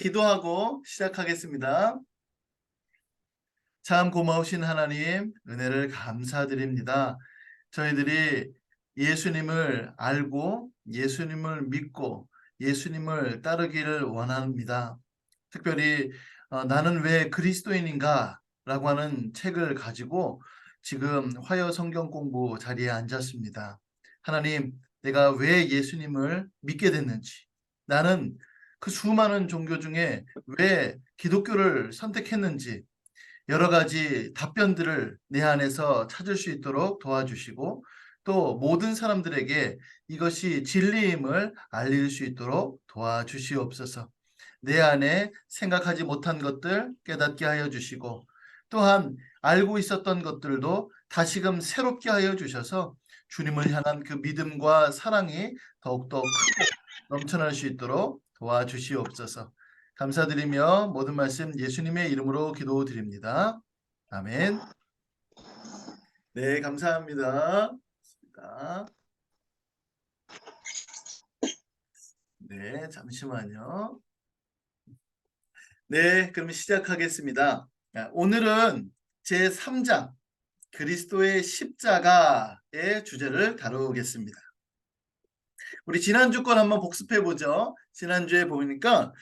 기도하고 시작하겠습니다. 참 고마우신 하나님, 은혜를 감사드립니다. 저희들이 예수님을 알고 예수님을 믿고 예수님을 따르기를 원합니다. 특별히 나는 왜 그리스도인인가? 라고 하는 책을 가지고 지금 화요 성경 공부 자리에 앉았습니다. 하나님, 내가 왜 예수님을 믿게 됐는지, 나는 그 수많은 종교 중에 왜 기독교를 선택했는지 여러 가지 답변들을 내 안에서 찾을 수 있도록 도와주시고, 또 모든 사람들에게 이것이 진리임을 알릴 수 있도록 도와주시옵소서. 내 안에 생각하지 못한 것들 깨닫게 하여 주시고, 또한 알고 있었던 것들도 다시금 새롭게 하여 주셔서 주님을 향한 그 믿음과 사랑이 더욱더 크고 넘쳐날 수 있도록 도와주시옵소서. 감사드리며 모든 말씀 예수님의 이름으로 기도드립니다. 아멘. 네, 감사합니다. 네, 잠시만요. 네, 그럼 시작하겠습니다. 오늘은 제3장 그리스도의 십자가의 주제를 다루겠습니다. 우리 지난주 건 한번 복습해 보죠. 지난주에 보니까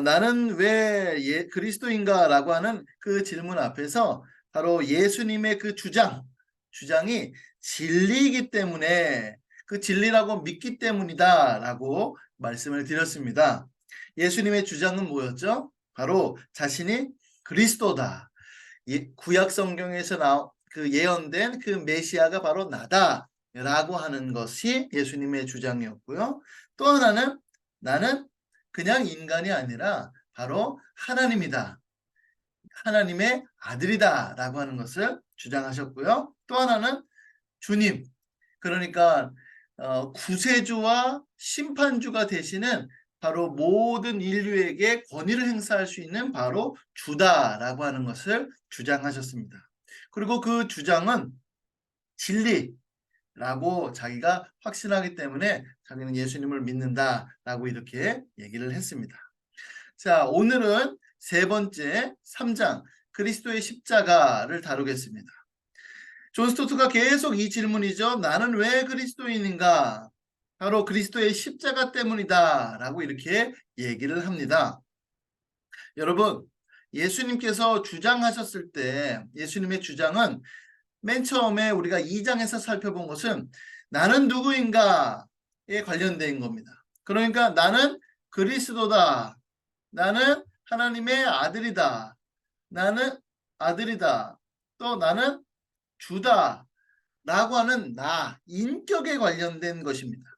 나는 왜 그리스도인가 라고 하는 그 질문 앞에서 바로 예수님의 그 주장이 진리이기 때문에 그 진리라고 믿기 때문이다 라고 말씀을 드렸습니다. 예수님의 주장은 뭐였죠? 바로 자신이 그리스도다. 구약 성경에서 그 예언된 그 메시아가 바로 나다 라고 하는 것이 예수님의 주장이었고요. 또 하나는 나는 그냥 인간이 아니라 바로 하나님이다. 하나님의 아들이다 라고 하는 것을 주장하셨고요. 또 하나는 주님, 그러니까 구세주와 심판주가 되시는 바로 모든 인류에게 권위를 행사할 수 있는 바로 주다라고 하는 것을 주장하셨습니다. 그리고 그 주장은 진리라고 자기가 확신하기 때문에 자기는 예수님을 믿는다라고 이렇게 얘기를 했습니다. 자, 오늘은 세 번째 3장 그리스도의 십자가를 다루겠습니다. 존 스토트가 계속 이 질문이죠. 나는 왜 그리스도인인가? 바로 그리스도의 십자가 때문이다 라고 이렇게 얘기를 합니다. 여러분, 예수님께서 주장하셨을 때 예수님의 주장은 맨 처음에 우리가 2장에서 살펴본 것은 나는 누구인가에 관련된 겁니다. 그러니까 나는 그리스도다. 나는 하나님의 아들이다. 나는 아들이다. 또 나는 주다. 라고 하는 인격에 관련된 것입니다.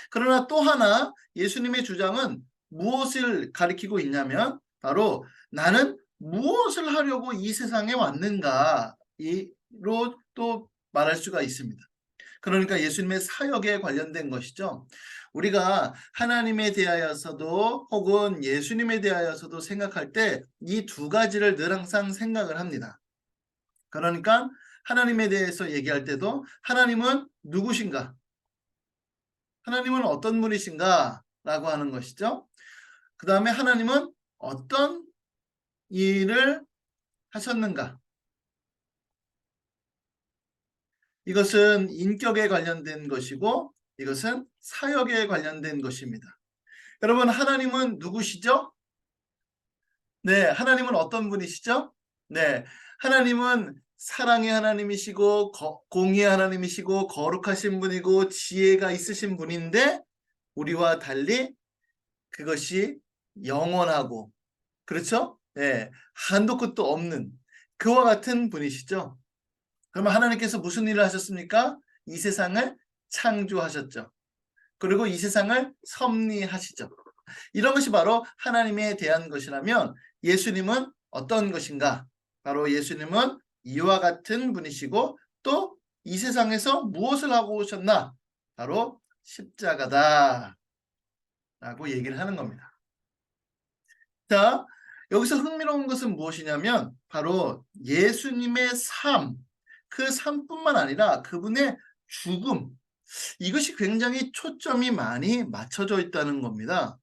그러나 또 하나 예수님의 주장은 무엇을 가리키고 있냐면 바로 나는 무엇을 하려고 이 세상에 왔는가 이로 또 말할 수가 있습니다. 그러니까 예수님의 사역에 관련된 것이죠. 우리가 하나님에 대하여서도 혹은 예수님에 대하여서도 생각할 때 이 두 가지를 늘 항상 생각을 합니다. 그러니까 하나님에 대해서 얘기할 때도 하나님은 누구신가? 하나님은 어떤 분이신가? 라고 하는 것이죠. 그 다음에 하나님은 어떤 일을 하셨는가? 이것은 인격에 관련된 것이고 이것은 사역에 관련된 것입니다. 여러분, 하나님은 누구시죠? 네, 하나님은 어떤 분이시죠? 네, 하나님은 사랑의 하나님이시고 공의의 하나님이시고 거룩하신 분이고 지혜가 있으신 분인데 우리와 달리 그것이 영원하고 그렇죠? 네, 한도 끝도 없는 그와 같은 분이시죠. 그러면 하나님께서 무슨 일을 하셨습니까? 이 세상을 창조하셨죠. 그리고 이 세상을 섭리하시죠. 이런 것이 바로 하나님에 대한 것이라면 예수님은 어떤 것인가? 바로 예수님은 이와 같은 분이시고 또 이 세상에서 무엇을 하고 오셨나? 바로 십자가다 라고 얘기를 하는 겁니다. 자, 여기서 흥미로운 것은 무엇이냐면 바로 예수님의 삶, 그 삶뿐만 아니라 그분의 죽음, 이것이 굉장히 초점이 많이 맞춰져 있다는 겁니다.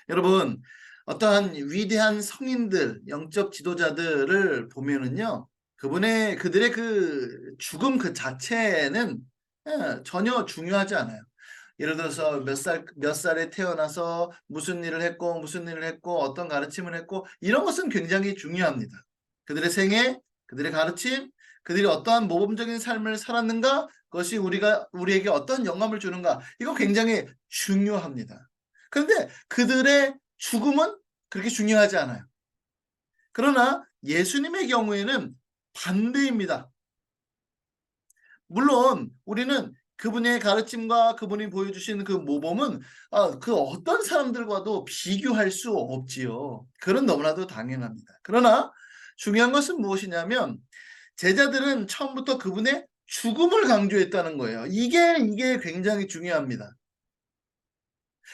여러분, 어떠한 위대한 성인들, 영적 지도자들을 보면은요, 그들의 그 죽음 그 자체는 전혀 중요하지 않아요. 예를 들어서 몇 살에 태어나서 무슨 일을 했고, 무슨 일을 했고, 어떤 가르침을 했고, 이런 것은 굉장히 중요합니다. 그들의 생애, 그들의 가르침, 그들이 어떠한 모범적인 삶을 살았는가, 그것이 우리에게 어떤 영감을 주는가, 이거 굉장히 중요합니다. 그런데 그들의 죽음은 그렇게 중요하지 않아요. 그러나 예수님의 경우에는 반대입니다. 물론 우리는 그분의 가르침과 그분이 보여주신 그 모범은 그 어떤 사람들과도 비교할 수 없지요. 그건 너무나도 당연합니다. 그러나 중요한 것은 무엇이냐면 제자들은 처음부터 그분의 죽음을 강조했다는 거예요. 이게 굉장히 중요합니다.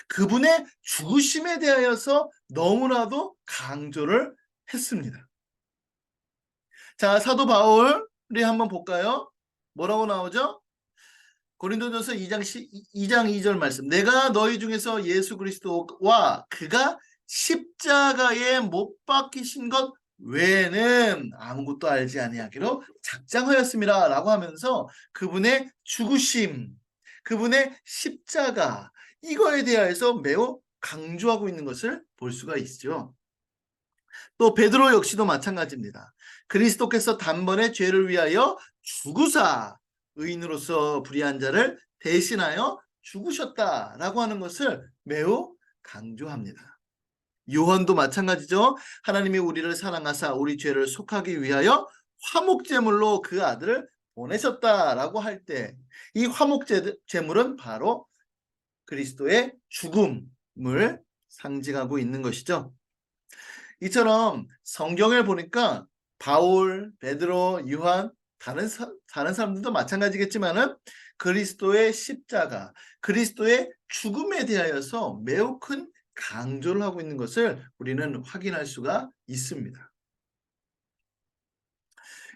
그분의 죽으심에 대하여서 너무나도 강조를 했습니다. 자, 사도 바울이 한번 볼까요? 뭐라고 나오죠? 고린도전서 2장 2절 말씀. 내가 너희 중에서 예수 그리스도와 그가 십자가에 못 박히신 것 외에는 아무것도 알지 아니하기로 작정하였습니다. 라고 하면서 그분의 죽으심, 그분의 십자가, 이거에 대해서 매우 강조하고 있는 것을 볼 수가 있죠. 또 베드로 역시도 마찬가지입니다. 그리스도께서 단번에 죄를 위하여 죽으사 의인으로서 불의한 자를 대신하여 죽으셨다라고 하는 것을 매우 강조합니다. 요한도 마찬가지죠. 하나님이 우리를 사랑하사 우리 죄를 속하기 위하여 화목제물로 그 아들을 보내셨다라고 할 때 이 화목제물은 바로 그리스도의 죽음을 상징하고 있는 것이죠. 이처럼 성경을 보니까 바울, 베드로, 요한 다른 사람들도 마찬가지겠지만은 그리스도의 십자가, 그리스도의 죽음에 대하여서 매우 큰 강조를 하고 있는 것을 우리는 확인할 수가 있습니다.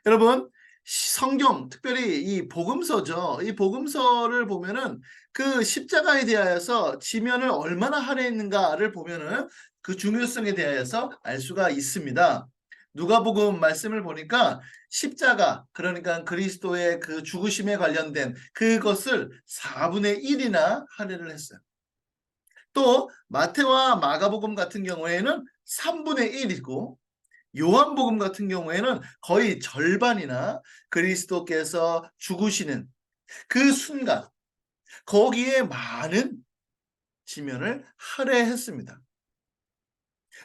여러분, 성경, 특별히 이 복음서죠. 이 복음서를 보면은 그 십자가에 대하여서 지면을 얼마나 할애했는가를 보면은 그 중요성에 대하여서 알 수가 있습니다. 누가복음 말씀을 보니까 십자가, 그러니까 그리스도의 그 죽으심에 관련된 그것을 4분의 1이나 할애를 했어요. 또 마태와 마가복음 같은 경우에는 3분의 1이고 요한복음 같은 경우에는 거의 절반이나 그리스도께서 죽으시는 그 순간 거기에 많은 지면을 할애했습니다.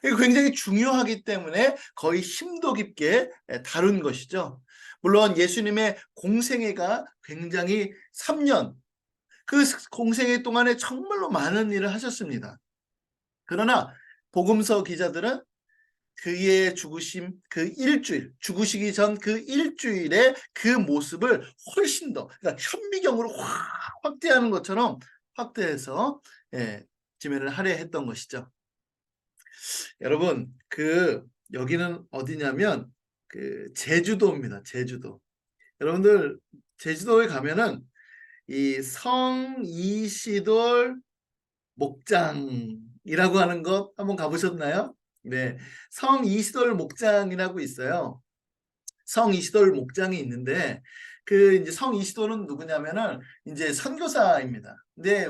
이거 굉장히 중요하기 때문에 거의 심도 깊게 다룬 것이죠. 물론 예수님의 공생애가 굉장히 3년, 그 공생애 동안에 정말로 많은 일을 하셨습니다. 그러나 복음서 기자들은 그의 죽으심 그 일주일, 죽으시기 전 그 일주일의 그 모습을 훨씬 더, 그러니까 현미경으로 확 확대하는 것처럼 확대해서 지면을 할애했던 것이죠. 여러분, 여기는 어디냐면 그 제주도입니다. 제주도. 여러분들 제주도에 가면은 이 성이시돌 목장이라고 하는 것 한번 가보셨나요? 네, 성이시돌 목장이라고 있어요. 성이시돌 목장이 있는데 그 이제 성이시돌은 누구냐면은 이제 선교사입니다. 근데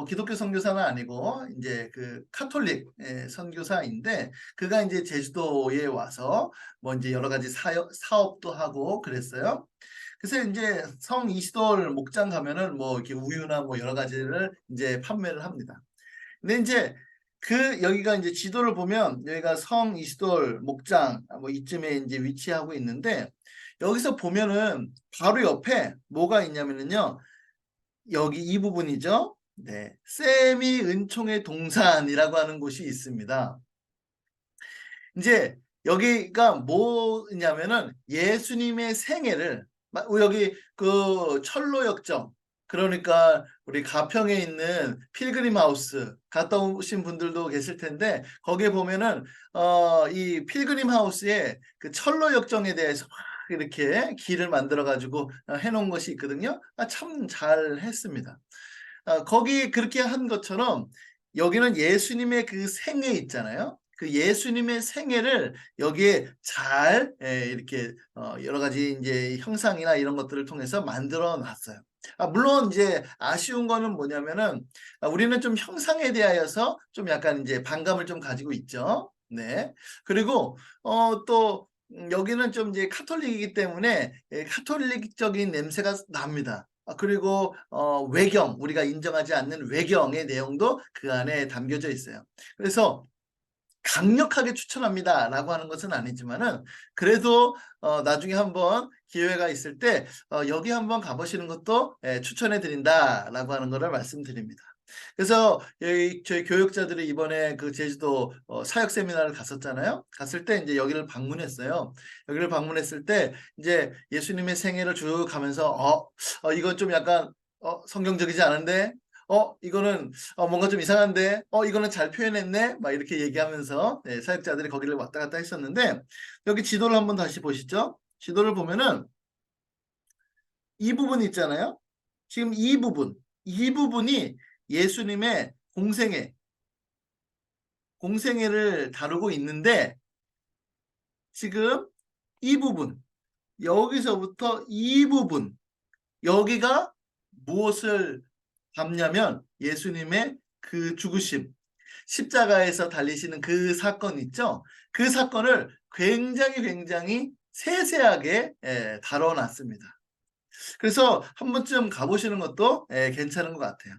기독교 선교사는 아니고 이제 그 카톨릭 선교사인데 그가 이제 제주도에 와서 뭐 이제 여러 가지 사업도 하고 그랬어요. 그래서 이제 성이시돌 목장 가면은 뭐 이렇게 우유나 뭐 여러 가지를 이제 판매를 합니다. 근데 이제 여기가 이제 지도를 보면 여기가 성 이시돌 목장 뭐 이쯤에 이제 위치하고 있는데 여기서 보면은 바로 옆에 뭐가 있냐면은요. 여기 이 부분이죠. 네. 세미 은총의 동산이라고 하는 곳이 있습니다. 이제 여기가 뭐냐면은 예수님의 생애를 여기 그 철로역정, 그러니까 우리 가평에 있는 필그림 하우스 갔다 오신 분들도 계실 텐데 거기에 보면은 이 필그림 하우스에 그 철로역정에 대해서 막 이렇게 길을 만들어 가지고 해놓은 것이 있거든요. 참 잘 했습니다. 거기 그렇게 한 것처럼 여기는 예수님의 그 생애 있잖아요. 그 예수님의 생애를 여기에 잘 이렇게 여러 가지 이제 형상이나 이런 것들을 통해서 만들어 놨어요. 물론 이제 아쉬운 거는 뭐냐면은 우리는 좀 형상에 대하여서 좀 약간 이제 반감을 좀 가지고 있죠. 네. 그리고 또 여기는 좀 이제 카톨릭이기 때문에 카톨릭적인 냄새가 납니다. 그리고 외경, 우리가 인정하지 않는 외경의 내용도 그 안에 담겨져 있어요. 그래서 강력하게 추천합니다라고 하는 것은 아니지만은 그래도 나중에 한번 기회가 있을 때 여기 한번 가보시는 것도 추천해 드린다라고 하는 거를 말씀드립니다. 그래서 저희 교육자들이 이번에 그 제주도 사역 세미나를 갔었잖아요. 갔을 때 이제 여기를 방문했어요. 여기를 방문했을 때 이제 예수님의 생애를 쭉 가면서 이건 좀 약간 성경적이지 않은데 이거는 뭔가 좀 이상한데 이거는 잘 표현했네 막 이렇게 얘기하면서 사역자들이 거기를 왔다 갔다 했었는데 여기 지도를 한번 다시 보시죠. 지도를 보면은 이 부분 있잖아요. 지금 이 부분이 예수님의 공생애를 다루고 있는데 지금 이 부분, 여기서부터 이 부분, 여기가 무엇을 담냐면 예수님의 그 죽으심, 십자가에서 달리시는 그 사건 있죠. 그 사건을 굉장히 세세하게 다뤄놨습니다. 그래서 한 번쯤 가보시는 것도 괜찮은 것 같아요.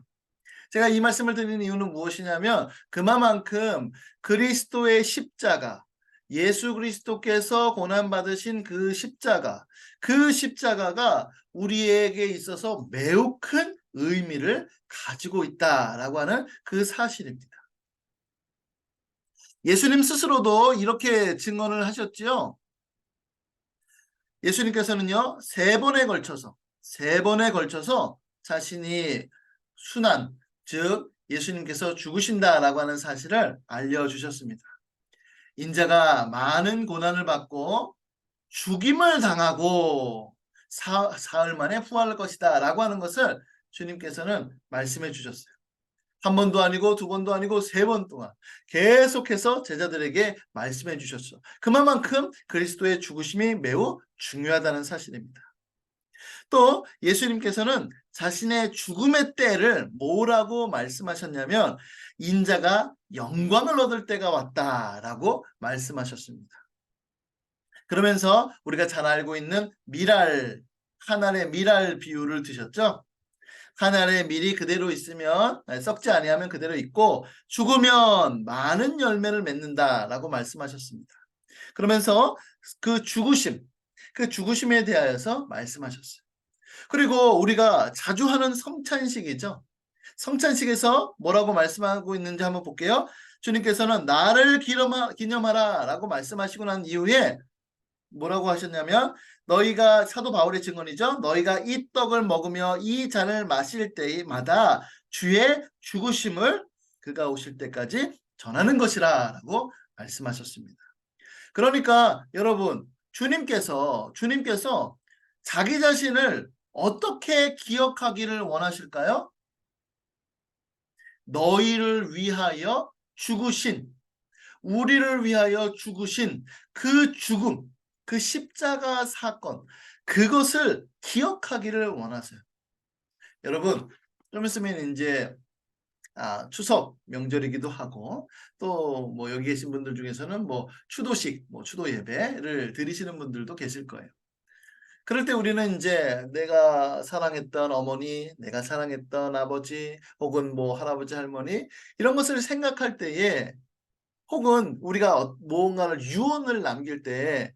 제가 이 말씀을 드리는 이유는 무엇이냐면 그만큼 그리스도의 십자가, 예수 그리스도께서 고난받으신 그 십자가가 우리에게 있어서 매우 큰 의미를 가지고 있다라고 하는 그 사실입니다. 예수님 스스로도 이렇게 증언을 하셨지요. 예수님께서는요, 세 번에 걸쳐서 자신이 순환, 즉 예수님께서 죽으신다라고 하는 사실을 알려주셨습니다. 인자가 많은 고난을 받고 죽임을 당하고 사흘 만에 부활할 것이다 라고 하는 것을 주님께서는 말씀해 주셨어요. 한 번도 아니고 두 번도 아니고 세 번 동안 계속해서 제자들에게 말씀해 주셨어. 그만큼 그리스도의 죽으심이 매우 중요하다는 사실입니다. 또 예수님께서는 자신의 죽음의 때를 뭐라고 말씀하셨냐면 인자가 영광을 얻을 때가 왔다라고 말씀하셨습니다. 그러면서 우리가 잘 알고 있는 하늘의 미랄 비유를 드셨죠. 하늘의 밀이 그대로 있으면 썩지 아니하면 그대로 있고 죽으면 많은 열매를 맺는다라고 말씀하셨습니다. 그러면서 그 죽으심에 대하여서 말씀하셨어요. 그리고 우리가 자주 하는 성찬식이죠. 성찬식에서 뭐라고 말씀하고 있는지 한번 볼게요. 주님께서는 나를 기념하라 라고 말씀하시고 난 이후에 뭐라고 하셨냐면 너희가 사도 바울의 증언이죠. 너희가 이 떡을 먹으며 이 잔을 마실 때마다 주의 죽으심을 그가 오실 때까지 전하는 것이라 라고 말씀하셨습니다. 그러니까 여러분 주님께서 자기 자신을 어떻게 기억하기를 원하실까요? 너희를 위하여 죽으신, 우리를 위하여 죽으신 그 죽음, 그 십자가 사건, 그것을 기억하기를 원하세요. 여러분, 좀 있으면 이제 추석 명절이기도 하고 또 뭐 여기 계신 분들 중에서는 뭐 추도식, 뭐 추도 예배를 드리시는 분들도 계실 거예요. 그럴 때 우리는 이제 내가 사랑했던 어머니, 내가 사랑했던 아버지, 혹은 뭐 할아버지, 할머니 이런 것을 생각할 때에 혹은 우리가 무언가를 유언을 남길 때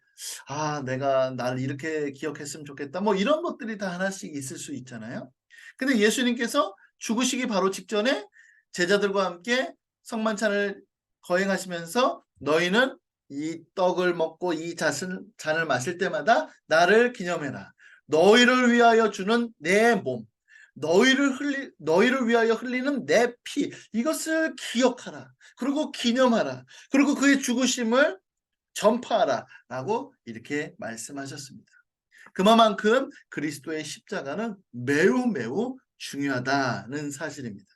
내가 나를 이렇게 기억했으면 좋겠다. 뭐 이런 것들이 다 하나씩 있을 수 있잖아요. 근데 예수님께서 죽으시기 바로 직전에 제자들과 함께 성만찬을 거행하시면서 너희는 이 떡을 먹고 이 잔을 마실 때마다 나를 기념해라. 너희를 위하여 주는 내 몸, 너희를 위하여 흘리는 내 피, 이것을 기억하라. 그리고 기념하라. 그리고 그의 죽으심을 전파하라. 라고 이렇게 말씀하셨습니다. 그만큼 그리스도의 십자가는 매우 중요하다는 사실입니다.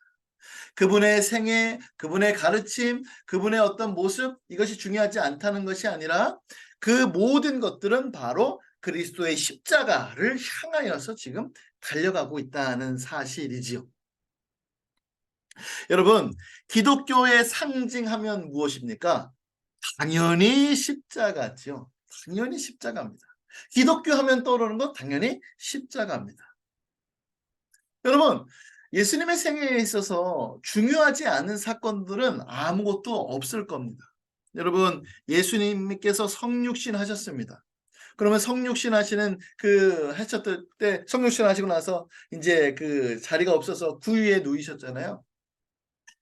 그분의 생애, 그분의 가르침, 그분의 어떤 모습, 이것이 중요하지 않다는 것이 아니라 그 모든 것들은 바로 그리스도의 십자가를 향하여서 지금 달려가고 있다는 사실이지요. 여러분, 기독교의 상징하면 무엇입니까? 당연히 십자가죠. 당연히 십자가입니다. 기독교 하면 떠오르는 건 당연히 십자가입니다. 여러분, 예수님의 생애에 있어서 중요하지 않은 사건들은 아무것도 없을 겁니다. 여러분, 예수님께서 성육신 하셨습니다. 그러면 성육신 하시는 하셨을 때 성육신 하시고 나서 이제 그 자리가 없어서 구유에 누이셨잖아요.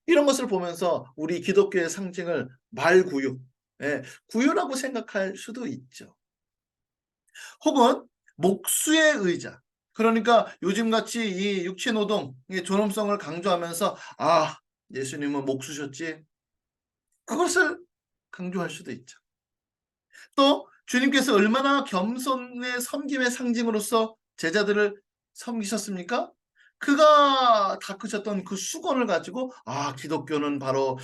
이런 것을 보면서 우리 기독교의 상징을 말구유, 예, 구유라고 생각할 수도 있죠. 혹은 목수의 의자. 그러니까 요즘같이 이 육체 노동의 존엄성을 강조하면서 아, 예수님은 목수셨지. 그것을 강조할 수도 있죠. 또 주님께서 얼마나 겸손의 섬김의 상징으로서 제자들을 섬기셨습니까? 그가 닦으셨던 그 수건을 가지고 아, 기독교는 바로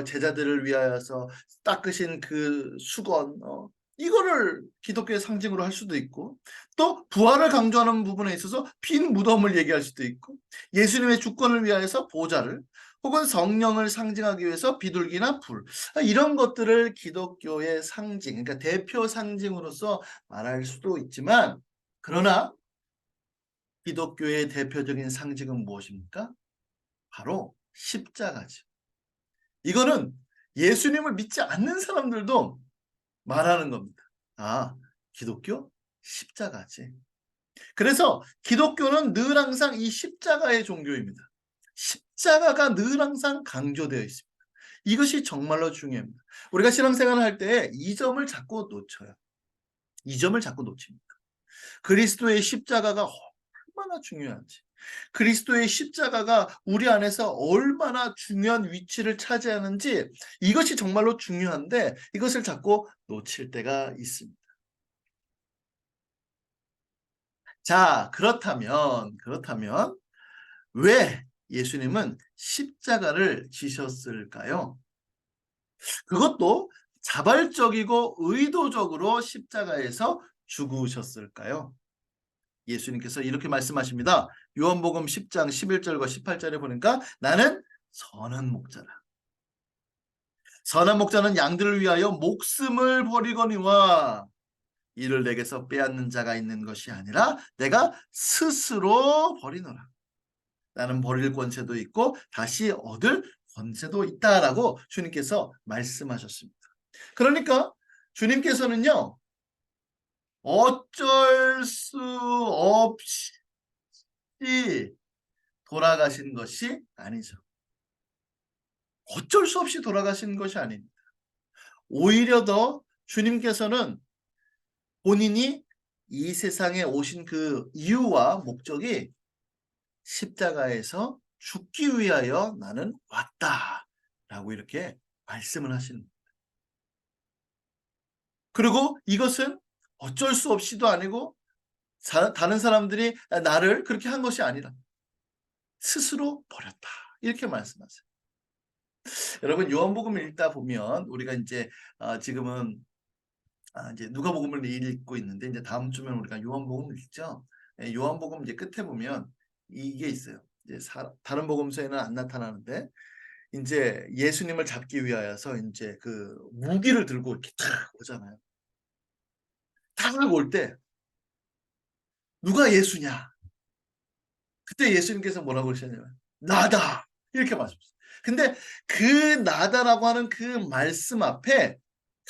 제자들을 위하여서 닦으신 그 수건, 이거를 기독교의 상징으로 할 수도 있고, 또 부활을 강조하는 부분에 있어서 빈 무덤을 얘기할 수도 있고, 예수님의 주권을 위하여서 보좌를, 혹은 성령을 상징하기 위해서 비둘기나 불, 이런 것들을 기독교의 상징, 그러니까 대표 상징으로서 말할 수도 있지만, 그러나 기독교의 대표적인 상징은 무엇입니까? 바로 십자가죠. 이거는 예수님을 믿지 않는 사람들도 말하는 겁니다. 아, 기독교? 십자가지. 그래서 기독교는 늘 항상 이 십자가의 종교입니다. 십자가가 늘 항상 강조되어 있습니다. 이것이 정말로 중요합니다. 우리가 신앙생활을 할 때 이 점을 자꾸 놓쳐요. 이 점을 자꾸 놓칩니다. 그리스도의 십자가가 얼마나 중요한지, 그리스도의 십자가가 우리 안에서 얼마나 중요한 위치를 차지하는지, 이것이 정말로 중요한데 이것을 자꾸 놓칠 때가 있습니다. 자, 그렇다면 왜 예수님은 십자가를 지셨을까요? 그것도 자발적이고 의도적으로 십자가에서 죽으셨을까요? 예수님께서 이렇게 말씀하십니다. 요한복음 10장 11절과 18절에 보니까 나는 선한 목자라. 선한 목자는 양들을 위하여 목숨을 버리거니와 이를 내게서 빼앗는 자가 있는 것이 아니라 내가 스스로 버리노라. 나는 버릴 권세도 있고 다시 얻을 권세도 있다라고 주님께서 말씀하셨습니다. 그러니까 주님께서는요, 어쩔 수 없이 돌아가신 것이 아니죠. 어쩔 수 없이 돌아가신 것이 아닙니다. 오히려 더 주님께서는 본인이 이 세상에 오신 그 이유와 목적이 십자가에서 죽기 위하여 나는 왔다라고 이렇게 말씀을 하시는 거예요. 그리고 이것은 어쩔 수 없이도 아니고 다른 사람들이 나를 그렇게 한 것이 아니라 스스로 버렸다. 이렇게 말씀하세요. 여러분, 요한복음을 읽다 보면 우리가 이제 지금은 이제 누가복음을 읽고 있는데 이제 다음 주면 우리가 요한복음을 읽죠. 예, 요한복음 이제 끝에 보면 이게 있어요. 이제 다른 복음서에는 안 나타나는데 이제 예수님을 잡기 위하여서 이제 그 무기를 들고 이렇게 탁 오잖아요. 탁 올 때 누가 예수냐? 그때 예수님께서 뭐라고 그러셨냐면 나다 이렇게 말씀하셨어요. 근데 그 나다라고 하는 그 말씀 앞에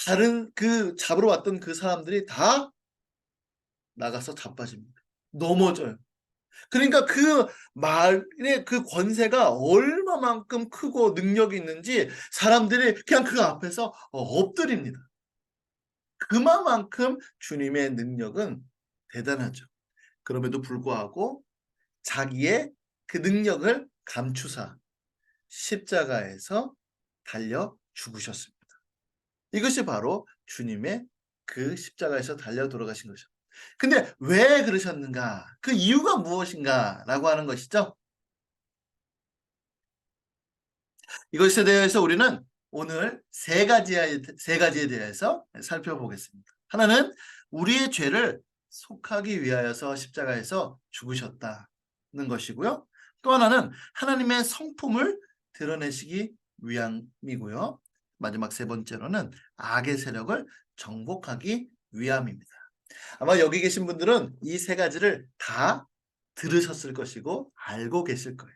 다른 그 잡으러 왔던 그 사람들이 다 나가서 자빠집니다. 넘어져요. 그러니까 그 말의 그 권세가 얼마만큼 크고 능력이 있는지 사람들이 그냥 그 앞에서 엎드립니다. 그만큼 주님의 능력은 대단하죠. 그럼에도 불구하고 자기의 그 능력을 감추사 십자가에서 달려 죽으셨습니다. 이것이 바로 주님의 그 십자가에서 달려 돌아가신 거죠. 근데 왜 그러셨는가? 그 이유가 무엇인가? 라고 하는 것이죠. 이것에 대해서 우리는 오늘 세 가지에 대해서 살펴보겠습니다. 하나는 우리의 죄를 속하기 위하여서 십자가에서 죽으셨다는 것이고요. 또 하나는 하나님의 성품을 드러내시기 위함이고요. 마지막 세 번째로는 악의 세력을 정복하기 위함입니다. 아마 여기 계신 분들은 이 세 가지를 다 들으셨을 것이고 알고 계실 거예요.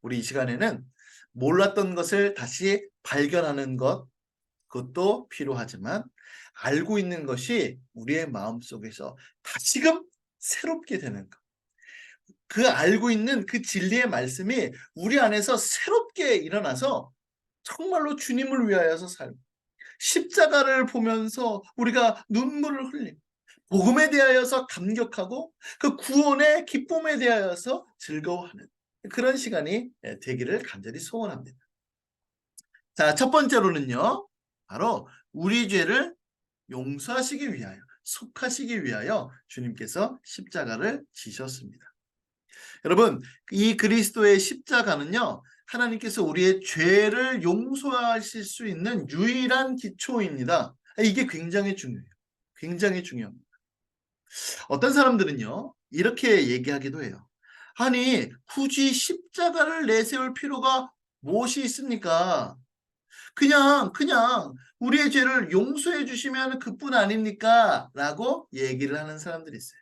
우리 이 시간에는 몰랐던 것을 다시 발견하는 것, 그것도 필요하지만 알고 있는 것이 우리의 마음속에서 다시금 새롭게 되는 것. 그 알고 있는 그 진리의 말씀이 우리 안에서 새롭게 일어나서 정말로 주님을 위하여서 살고 십자가를 보면서 우리가 눈물을 흘리고 복음에 대하여서 감격하고 그 구원의 기쁨에 대하여서 즐거워하는 그런 시간이 되기를 간절히 소원합니다. 자, 첫 번째로는요. 바로 우리 죄를 용서하시기 위하여, 속하시기 위하여 주님께서 십자가를 지셨습니다. 여러분, 이 그리스도의 십자가는요. 하나님께서 우리의 죄를 용서하실 수 있는 유일한 기초입니다. 이게 굉장히 중요해요. 굉장히 중요합니다. 어떤 사람들은요. 이렇게 얘기하기도 해요. 아니, 굳이 십자가를 내세울 필요가 무엇이 있습니까? 그냥 우리의 죄를 용서해 주시면 그뿐 아닙니까? 라고 얘기를 하는 사람들이 있어요.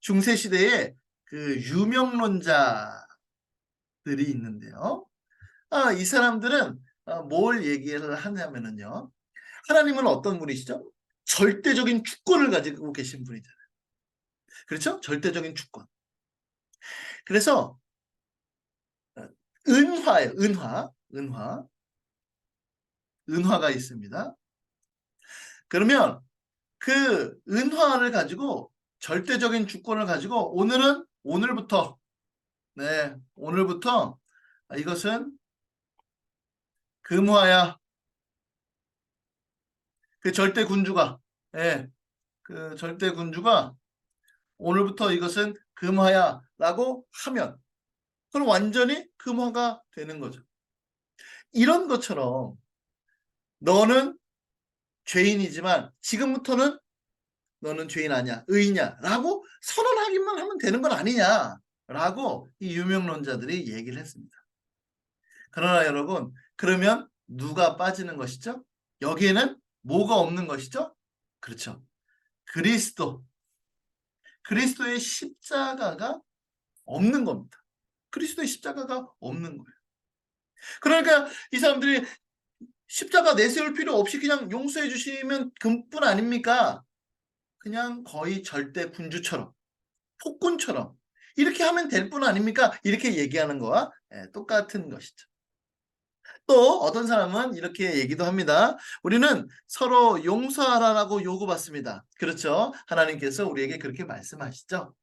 중세 시대에 그 유명론자들이 있는데요. 이 사람들은 뭘 얘기를 하냐면요. 하나님은 어떤 분이시죠? 절대적인 주권을 가지고 계신 분이잖아요. 그렇죠? 절대적인 주권. 그래서 은화예요. 은화가 있습니다. 그러면 그 은화를 가지고 절대적인 주권을 가지고 오늘부터 이것은 금화야. 그 절대 군주가 그 절대 군주가 오늘부터 이것은 금화야라고 하면 그럼 완전히 금화가 되는 거죠. 이런 것처럼 너는 죄인이지만 지금부터는 너는 죄인 아니야, 의인이야 라고 선언하기만 하면 되는 건 아니냐 라고 이 유명론자들이 얘기를 했습니다. 그러나 여러분, 그러면 누가 빠지는 것이죠? 여기에는 뭐가 없는 것이죠? 그렇죠. 그리스도의 십자가가 없는 겁니다. 그리스도의 십자가가 없는 거예요. 그러니까 이 사람들이 십자가 내세울 필요 없이 그냥 용서해 주시면 그뿐 아닙니까? 그냥 거의 절대 군주처럼 폭군처럼 이렇게 하면 될 뿐 아닙니까? 이렇게 얘기하는 거와 똑같은 것이죠. 또 어떤 사람은 이렇게 얘기도 합니다. 우리는 서로 용서하라고 요구받습니다. 그렇죠? 하나님께서 우리에게 그렇게 말씀하시죠.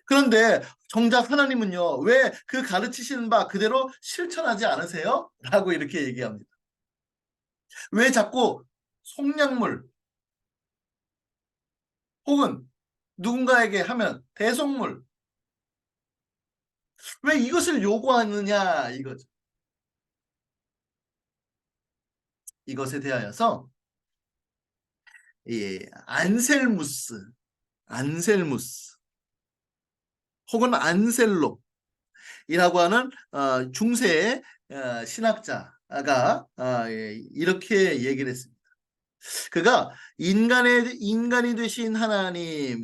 그런데 정작 하나님은요. 왜 그 가르치시는 바 그대로 실천하지 않으세요? 라고 이렇게 얘기합니다. 왜 자꾸 속량물 혹은 누군가에게 하면 대속물 왜 이것을 요구하느냐 이거죠. 이것에 대하여서 안셀무스 혹은 안셀로이라고 하는 중세의 신학자가 이렇게 얘기를 했습니다. 그가 인간이 되신 하나님이라고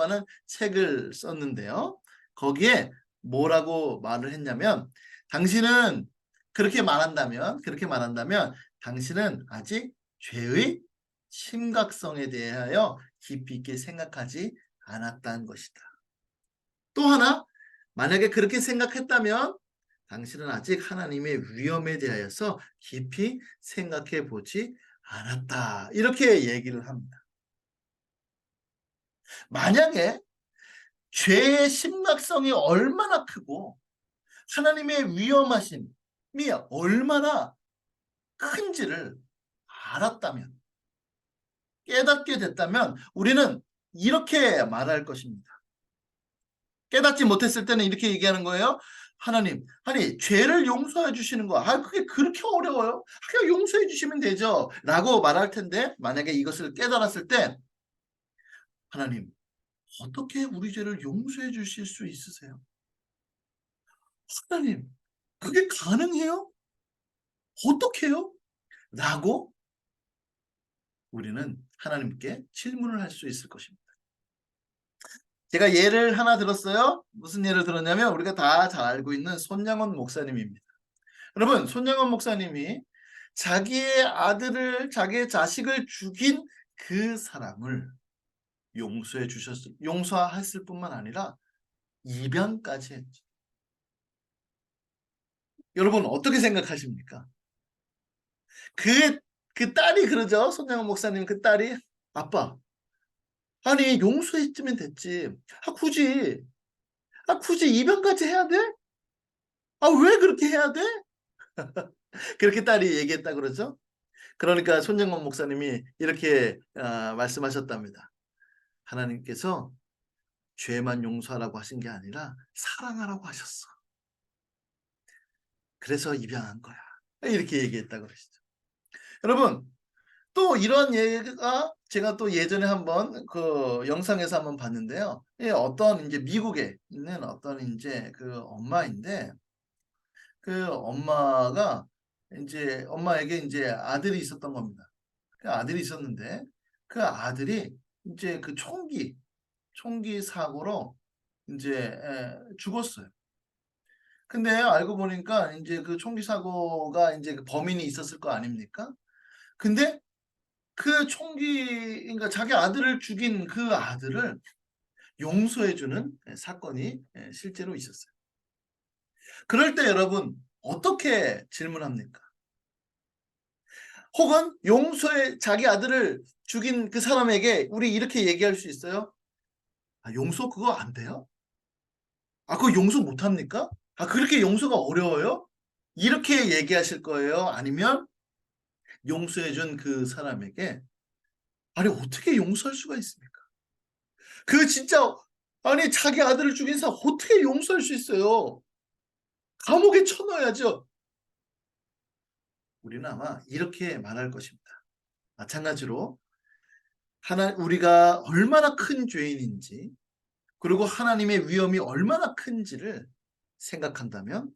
하는 책을 썼는데요. 거기에 뭐라고 말을 했냐면 당신은 그렇게 말한다면 당신은 아직 죄의 심각성에 대하여 깊이 있게 생각하지 않았다는 것이다. 또 하나 만약에 그렇게 생각했다면 당신은 아직 하나님의 위엄에 대하여서 깊이 생각해 보지 않았다. 이렇게 얘기를 합니다. 만약에 죄의 심각성이 얼마나 크고 하나님의 위엄하심이 얼마나 큰지를 알았다면 깨닫게 됐다면 우리는 이렇게 말할 것입니다. 깨닫지 못했을 때는 이렇게 얘기하는 거예요. 하나님, 아니 죄를 용서해 주시는 거, 그게 그렇게 어려워요? 그냥 용서해 주시면 되죠 라고 말할 텐데, 만약에 이것을 깨달았을 때 하나님, 어떻게 우리 죄를 용서해 주실 수 있으세요? 하나님, 그게 가능해요? 어떻게요? 라고 우리는 하나님께 질문을 할 수 있을 것입니다. 제가 예를 하나 들었어요. 무슨 예를 들었냐면, 우리가 다 잘 알고 있는 손양원 목사님입니다. 여러분, 손양원 목사님이 자기의 아들을, 자기의 자식을 죽인 그 사람을 용서했을 뿐만 아니라 입양까지 했죠. 여러분, 어떻게 생각하십니까? 그 딸이 그러죠. 손양원 목사님 그 딸이, 아빠, 아니 용서했으면 됐지. 굳이, 굳이 입양까지 해야 돼? 왜 그렇게 해야 돼? 그렇게 딸이 얘기했다 그러죠. 그러니까 손영원 목사님이 이렇게 말씀하셨답니다. 하나님께서 죄만 용서하라고 하신 게 아니라 사랑하라고 하셨어. 그래서 입양한 거야. 이렇게 얘기했다 그러시죠. 여러분, 또 이런 예가 제가 또 예전에 한번 그 영상에서 한번 봤는데요. 어떤 이제 미국에 있는 어떤 이제 그 엄마인데, 그 엄마가 이제 엄마에게 이제 아들이 있었던 겁니다. 그 아들이 있었는데, 그 아들이 이제 그 총기 사고로 이제 죽었어요. 근데 알고 보니까 이제 그 총기 사고가 이제 그 범인이 있었을 거 아닙니까? 근데 그 그러니까 자기 아들을 죽인 그 아들을 용서해주는 사건이 실제로 있었어요. 그럴 때 여러분, 어떻게 질문합니까? 혹은 자기 아들을 죽인 그 사람에게 우리 이렇게 얘기할 수 있어요? 용서 그거 안 돼요? 그거 용서 못 합니까? 그렇게 용서가 어려워요? 이렇게 얘기하실 거예요? 아니면 용서해준 그 사람에게, 아니 어떻게 용서할 수가 있습니까? 그 진짜, 아니 자기 아들을 죽인 사람 어떻게 용서할 수 있어요? 감옥에 쳐넣어야죠. 우리는 아마 이렇게 말할 것입니다. 마찬가지로 우리가 얼마나 큰 죄인인지, 그리고 하나님의 위엄이 얼마나 큰지를 생각한다면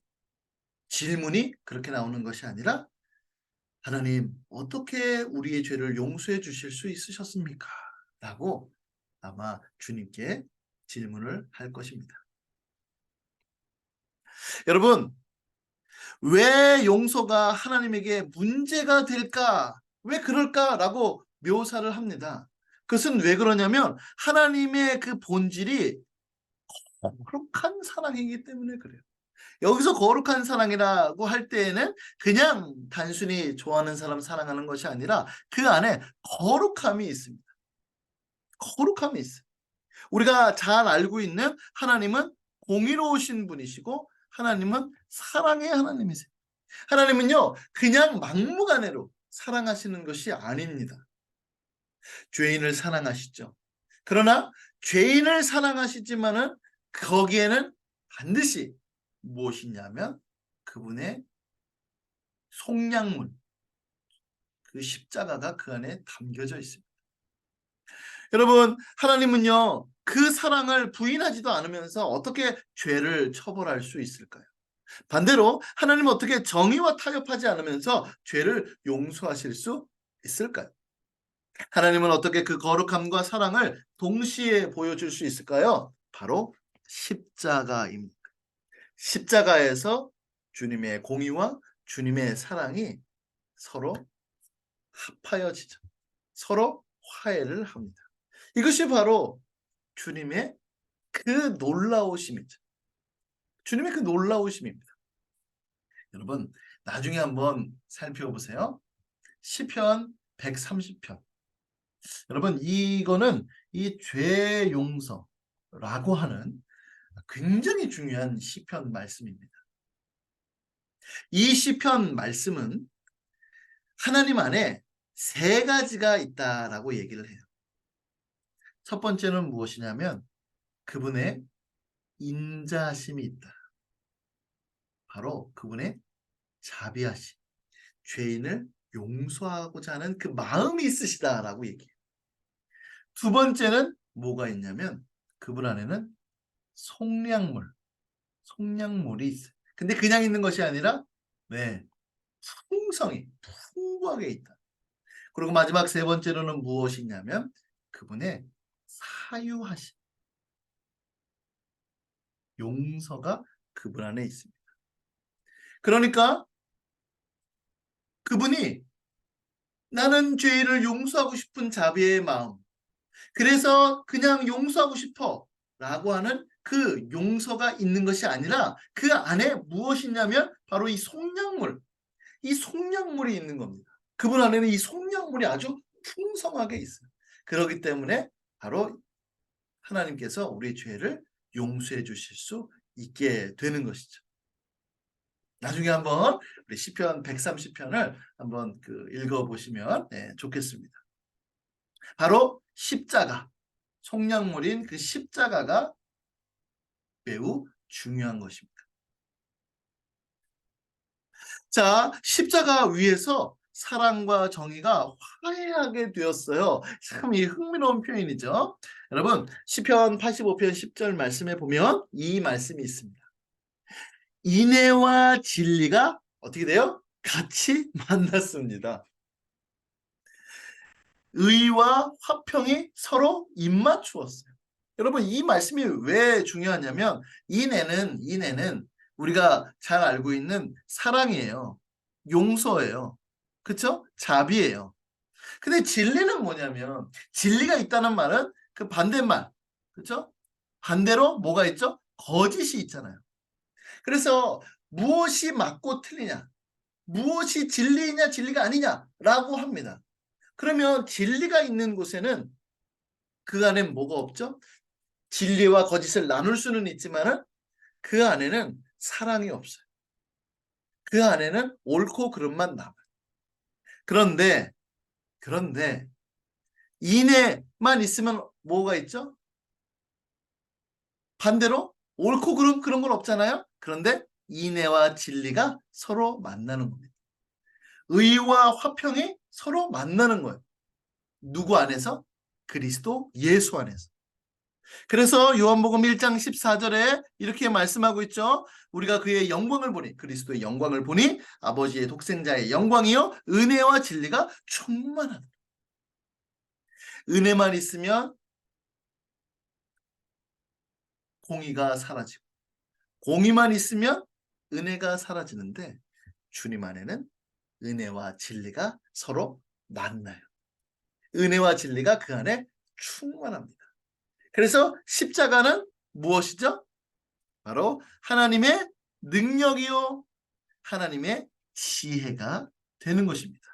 질문이 그렇게 나오는 것이 아니라, 하나님 어떻게 우리의 죄를 용서해 주실 수 있으셨습니까? 라고 아마 주님께 질문을 할 것입니다. 여러분, 왜 용서가 하나님에게 문제가 될까? 왜 그럴까라고 묘사를 합니다. 그것은 왜 그러냐면 하나님의 그 본질이 거룩한 사랑이기 때문에 그래요. 여기서 거룩한 사랑이라고 할 때에는 그냥 단순히 좋아하는 사람 사랑하는 것이 아니라 그 안에 거룩함이 있습니다. 거룩함이 있어요. 우리가 잘 알고 있는 하나님은 공의로우신 분이시고, 하나님은 사랑의 하나님이세요. 하나님은요, 그냥 막무가내로 사랑하시는 것이 아닙니다. 죄인을 사랑하시죠. 그러나 죄인을 사랑하시지만은 거기에는 반드시 무엇이냐면 그분의 속량문, 그 십자가가 그 안에 담겨져 있습니다. 여러분, 하나님은요, 그 사랑을 부인하지도 않으면서 어떻게 죄를 처벌할 수 있을까요? 반대로 하나님은 어떻게 정의와 타협하지 않으면서 죄를 용서하실 수 있을까요? 하나님은 어떻게 그 거룩함과 사랑을 동시에 보여줄 수 있을까요? 바로 십자가입니다. 십자가에서 주님의 공의와 주님의 사랑이 서로 합하여지죠. 서로 화해를 합니다. 이것이 바로 주님의 그 놀라우심이죠. 주님의 그 놀라우심입니다. 여러분, 나중에 한번 살펴보세요. 시편 130편. 여러분, 이거는 이 죄 용서라고 하는 굉장히 중요한 시편 말씀입니다. 이 시편 말씀은 하나님 안에 세 가지가 있다라고 얘기를 해요. 첫 번째는 무엇이냐면 그분의 인자심이 있다. 바로 그분의 자비하심, 죄인을 용서하고자 하는 그 마음이 있으시다라고 얘기해요. 두 번째는 뭐가 있냐면 그분 안에는 속량물, 속량물이 있어요. 근데 그냥 있는 것이 아니라 네, 풍성히 풍부하게 있다. 그리고 마지막 세 번째로는 무엇이냐면 그분의 사유하심, 용서가 그분 안에 있습니다. 그러니까 그분이 나는 죄를 용서하고 싶은 자비의 마음, 그래서 그냥 용서하고 싶어 라고 하는 그 용서가 있는 것이 아니라 그 안에 무엇이 있냐면 바로 이 속량물, 이 속량물이 있는 겁니다. 그분 안에는 이 속량물이 아주 풍성하게 있어요. 그렇기 때문에 바로 하나님께서 우리의 죄를 용서해 주실 수 있게 되는 것이죠. 나중에 한번 우리 시편 130편을 한번 읽어보시면 좋겠습니다. 바로 십자가, 속량물인 그 십자가가 매우 중요한 것입니다. 자, 십자가 위에서 사랑과 정의가 화해하게 되었어요. 참 이 흥미로운 표현이죠. 여러분, 시편 85편 10절 말씀에 보면 이 말씀이 있습니다. 인애와 진리가 어떻게 돼요? 같이 만났습니다. 의와 화평이 서로 입맞추었어요. 여러분, 이 말씀이 왜 중요하냐면 인애는 우리가 잘 알고 있는 사랑이에요. 용서예요. 그렇죠? 자비예요. 근데 진리는 뭐냐면 진리가 있다는 말은 그 반대말. 그렇죠? 반대로 뭐가 있죠? 거짓이 있잖아요. 그래서 무엇이 맞고 틀리냐? 무엇이 진리냐 진리가 아니냐라고 합니다. 그러면 진리가 있는 곳에는 그 안에 뭐가 없죠? 진리와 거짓을 나눌 수는 있지만은 그 안에는 사랑이 없어요. 그 안에는 옳고 그름만 남아요. 그런데 인애만 있으면 뭐가 있죠? 반대로 옳고 그름 그런 건 없잖아요. 그런데 인애와 진리가 서로 만나는 겁니다. 의와 화평이 서로 만나는 거예요. 누구 안에서? 그리스도 예수 안에서. 그래서 요한복음 1장 14절에 이렇게 말씀하고 있죠. 우리가 그의 영광을 보니, 그리스도의 영광을 보니 아버지의 독생자의 영광이요 은혜와 진리가 충만하다. 은혜만 있으면 공의가 사라지고, 공의만 있으면 은혜가 사라지는데 주님 안에는 은혜와 진리가 서로 만나요. 은혜와 진리가 그 안에 충만합니다. 그래서 십자가는 무엇이죠? 바로 하나님의 능력이요 하나님의 지혜가 되는 것입니다.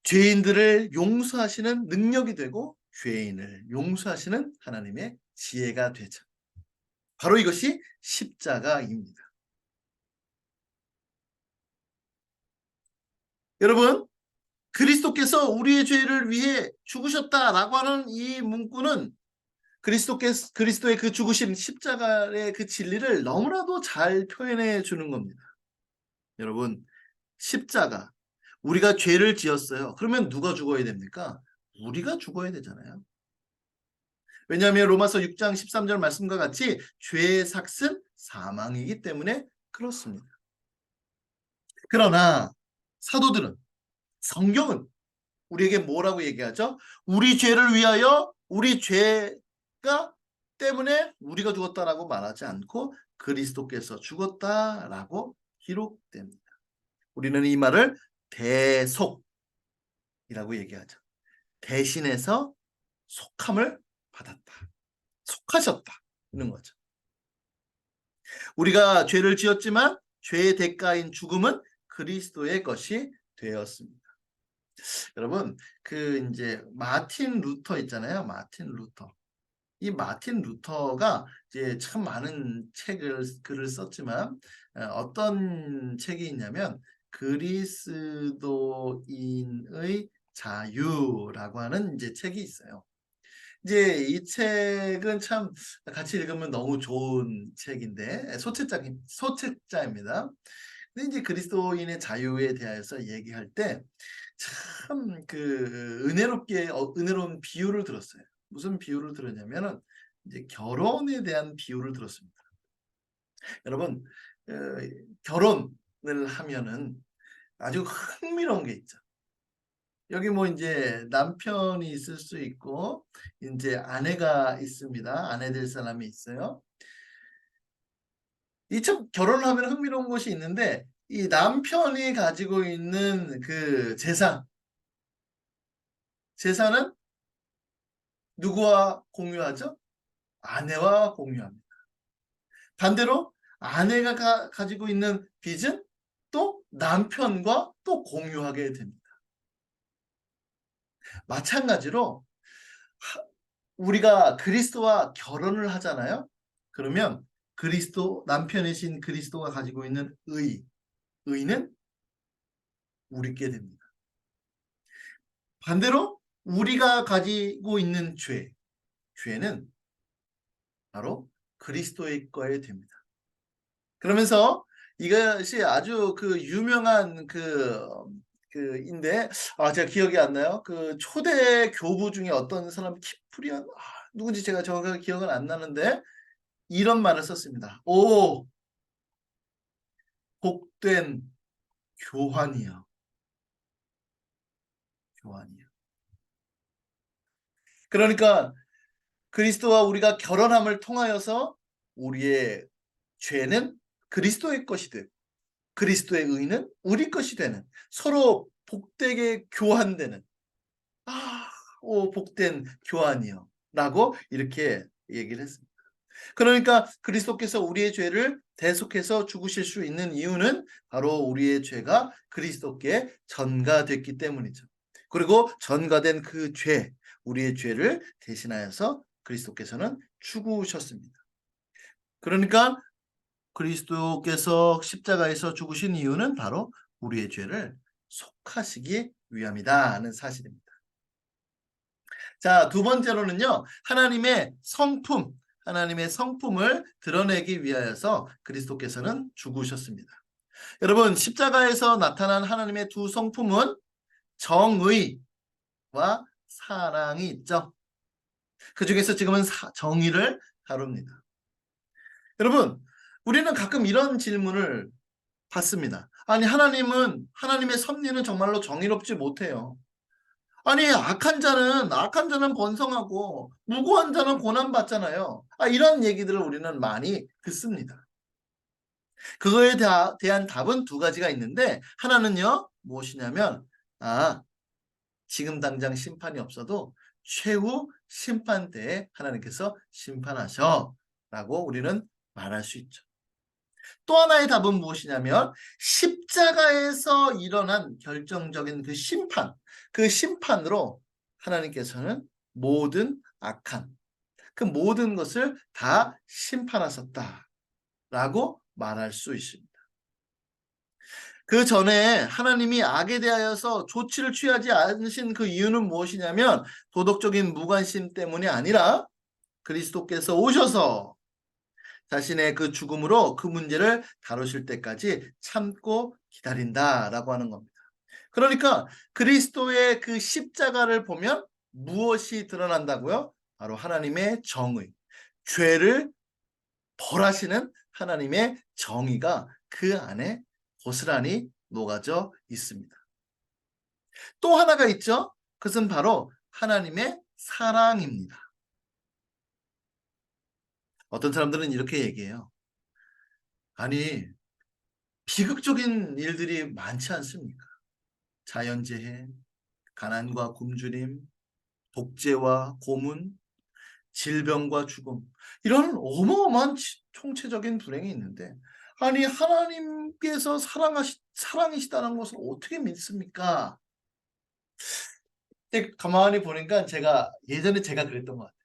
죄인들을 용서하시는 능력이 되고 죄인을 용서하시는 하나님의 지혜가 되죠. 바로 이것이 십자가입니다. 여러분, 그리스도께서 우리의 죄를 위해 죽으셨다라고 하는 이 문구는 그리스도의 그 죽으신 십자가의 그 진리를 너무나도 잘 표현해 주는 겁니다. 여러분, 십자가, 우리가 죄를 지었어요. 그러면 누가 죽어야 됩니까? 우리가 죽어야 되잖아요. 왜냐하면 로마서 6장 13절 말씀과 같이 죄의 삭은 사망이기 때문에 그렇습니다. 그러나 사도들은, 성경은 우리에게 뭐라고 얘기하죠? 우리 죄를 위하여 우리 죄가 때문에 우리가 죽었다라고 말하지 않고 그리스도께서 죽었다라고 기록됩니다. 우리는 이 말을 대속이라고 얘기하죠. 대신해서 속함을 받았다. 속하셨다. 이런 거죠. 우리가 죄를 지었지만 죄의 대가인 죽음은 그리스도의 것이 되었습니다. 여러분, 이제 마틴 루터 있잖아요. 마틴 루터. 이 마틴 루터가 이제 참 많은 글을 썼지만 어떤 책이 있냐면 그리스도인의 자유라고 하는 이제 책이 있어요. 이제 이 책은 참 같이 읽으면 너무 좋은 책인데 소책자입니다. 근데 이제 그리스도인의 자유에 대해서 얘기할 때 참 그 은혜로운 비유를 들었어요. 무슨 비유를 들었냐면은 이제 결혼에 대한 비유를 들었습니다. 여러분 어 결혼을 하면은 아주 흥미로운 게 있죠. 여기 뭐 인제 남편이 있을 수 있고 인제 아내가 있습니다. 아내 될 사람이 있어요. 이 참 결혼을 하면 흥미로운 것이 있는데 이 남편이 가지고 있는 그 재산은 누구와 공유하죠? 아내와 공유합니다. 반대로 아내가 가지고 있는 빚은 또 남편과 또 공유하게 됩니다. 마찬가지로 우리가 그리스도와 결혼을 하잖아요. 그러면 남편이신 그리스도가 가지고 있는 의는 우리께 됩니다. 반대로 우리가 가지고 있는 죄는 바로 그리스도의 거에 됩니다. 그러면서 이것이 아주 그 유명한 인데 제가 기억이 안 나요. 그 초대 교부 중에 어떤 사람 키프리안 누군지 제가 정확하게 기억은 안 나는데 이런 말을 썼습니다. "오 복된 교환이여, 교환이여." 그러니까 그리스도와 우리가 결혼함을 통하여서 우리의 죄는 그리스도의 것이 되고 그리스도의 의는 우리 것이 되는 서로 복되게 교환되는 오 복된 교환이여 라고 이렇게 얘기를 했습니다. 그러니까 그리스도께서 우리의 죄를 대속해서 죽으실 수 있는 이유는 바로 우리의 죄가 그리스도께 전가됐기 때문이죠. 그리고 전가된 그 우리의 죄를 대신하여서 그리스도께서는 죽으셨습니다. 그러니까 그리스도께서 십자가에서 죽으신 이유는 바로 우리의 죄를 속하시기 위함이다 하는 사실입니다. 자, 두 번째로는요. 하나님의 성품을 드러내기 위하여서 그리스도께서는 죽으셨습니다. 여러분, 십자가에서 나타난 하나님의 두 성품은 정의와 사랑이 있죠. 그중에서 지금은 정의를 다룹니다. 여러분, 우리는 가끔 이런 질문을 받습니다. 아니, 하나님의 섭리는 정말로 정의롭지 못해요. 아니, 악한 자는 번성하고 무고한 자는 고난 받잖아요. 이런 얘기들을 우리는 많이 듣습니다. 그거에 대한 답은 두 가지가 있는데 하나는요. 무엇이냐면 지금 당장 심판이 없어도 최후 심판 때에 하나님께서 심판하셔 라고 우리는 말할 수 있죠. 또 하나의 답은 무엇이냐면 십자가에서 일어난 결정적인 그 심판으로 하나님께서는 모든 악한 그 모든 것을 다 심판하셨다라고 말할 수 있습니다. 그 전에 하나님이 악에 대하여서 조치를 취하지 않으신 그 이유는 무엇이냐면 도덕적인 무관심 때문이 아니라 그리스도께서 오셔서 자신의 그 죽음으로 그 문제를 다루실 때까지 참고 기다린다라고 하는 겁니다. 그러니까 그리스도의 그 십자가를 보면 무엇이 드러난다고요? 바로 하나님의 정의, 죄를 벌하시는 하나님의 정의가 그 안에 고스란히 녹아져 있습니다. 또 하나가 있죠. 그것은 바로 하나님의 사랑입니다. 어떤 사람들은 이렇게 얘기해요. 아니, 비극적인 일들이 많지 않습니까? 자연재해, 가난과 굶주림, 독재와 고문, 질병과 죽음 이런 어마어마한 총체적인 불행이 있는데 아니 하나님께서 사랑이시다는 것을 어떻게 믿습니까? 가만히 보니까 예전에 제가 그랬던 것 같아요.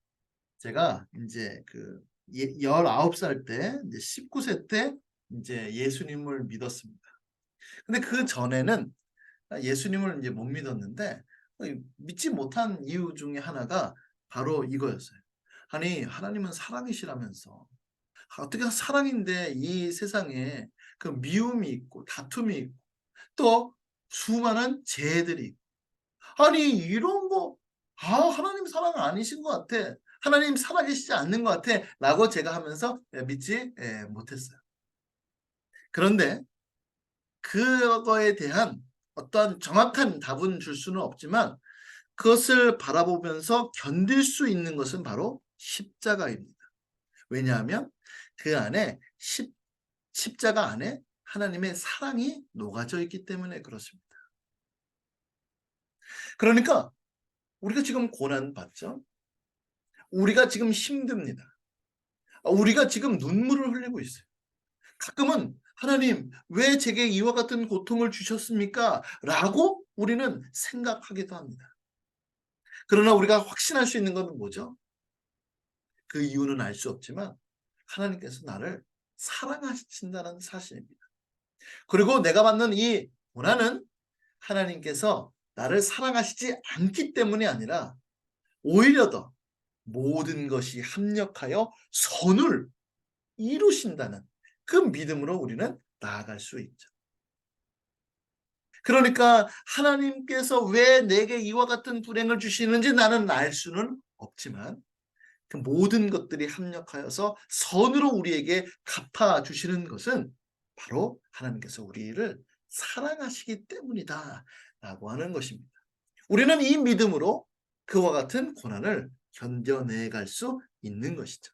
제가 이제 19살 때 이제 19세 때 이제 예수님을 믿었습니다. 근데 그 전에는 예수님을 이제 못 믿었는데 믿지 못한 이유 중에 하나가 바로 이거였어요. 아니 하나님은 사랑이시라면서 어떻게 사랑인데 이 세상에 그 미움이 있고 다툼이 있고 또 수많은 죄들이 있고 아니 이런 거 하나님 사랑 아니신 것 같아. 하나님 살아계시지 않는 것 같아. 라고 제가 하면서 믿지 못했어요. 그런데 그거에 대한 어떤 정확한 답은 줄 수는 없지만 그것을 바라보면서 견딜 수 있는 것은 바로 십자가입니다. 왜냐하면 그 안에 십자가 안에 하나님의 사랑이 녹아져 있기 때문에 그렇습니다. 그러니까 우리가 지금 고난 받죠. 우리가 지금 힘듭니다. 우리가 지금 눈물을 흘리고 있어요. 가끔은 하나님 왜 제게 이와 같은 고통을 주셨습니까? 라고 우리는 생각하기도 합니다. 그러나 우리가 확신할 수 있는 것은 뭐죠? 그 이유는 알 수 없지만 하나님께서 나를 사랑하신다는 사실입니다. 그리고 내가 받는 이 고난은 하나님께서 나를 사랑하시지 않기 때문이 아니라 오히려 더 모든 것이 합력하여 선을 이루신다는 그 믿음으로 우리는 나아갈 수 있죠. 그러니까 하나님께서 왜 내게 이와 같은 불행을 주시는지 나는 알 수는 없지만 그 모든 것들이 합력하여서 선으로 우리에게 갚아주시는 것은 바로 하나님께서 우리를 사랑하시기 때문이다 라고 하는 것입니다. 우리는 이 믿음으로 그와 같은 고난을 견뎌내갈 수 있는 것이죠.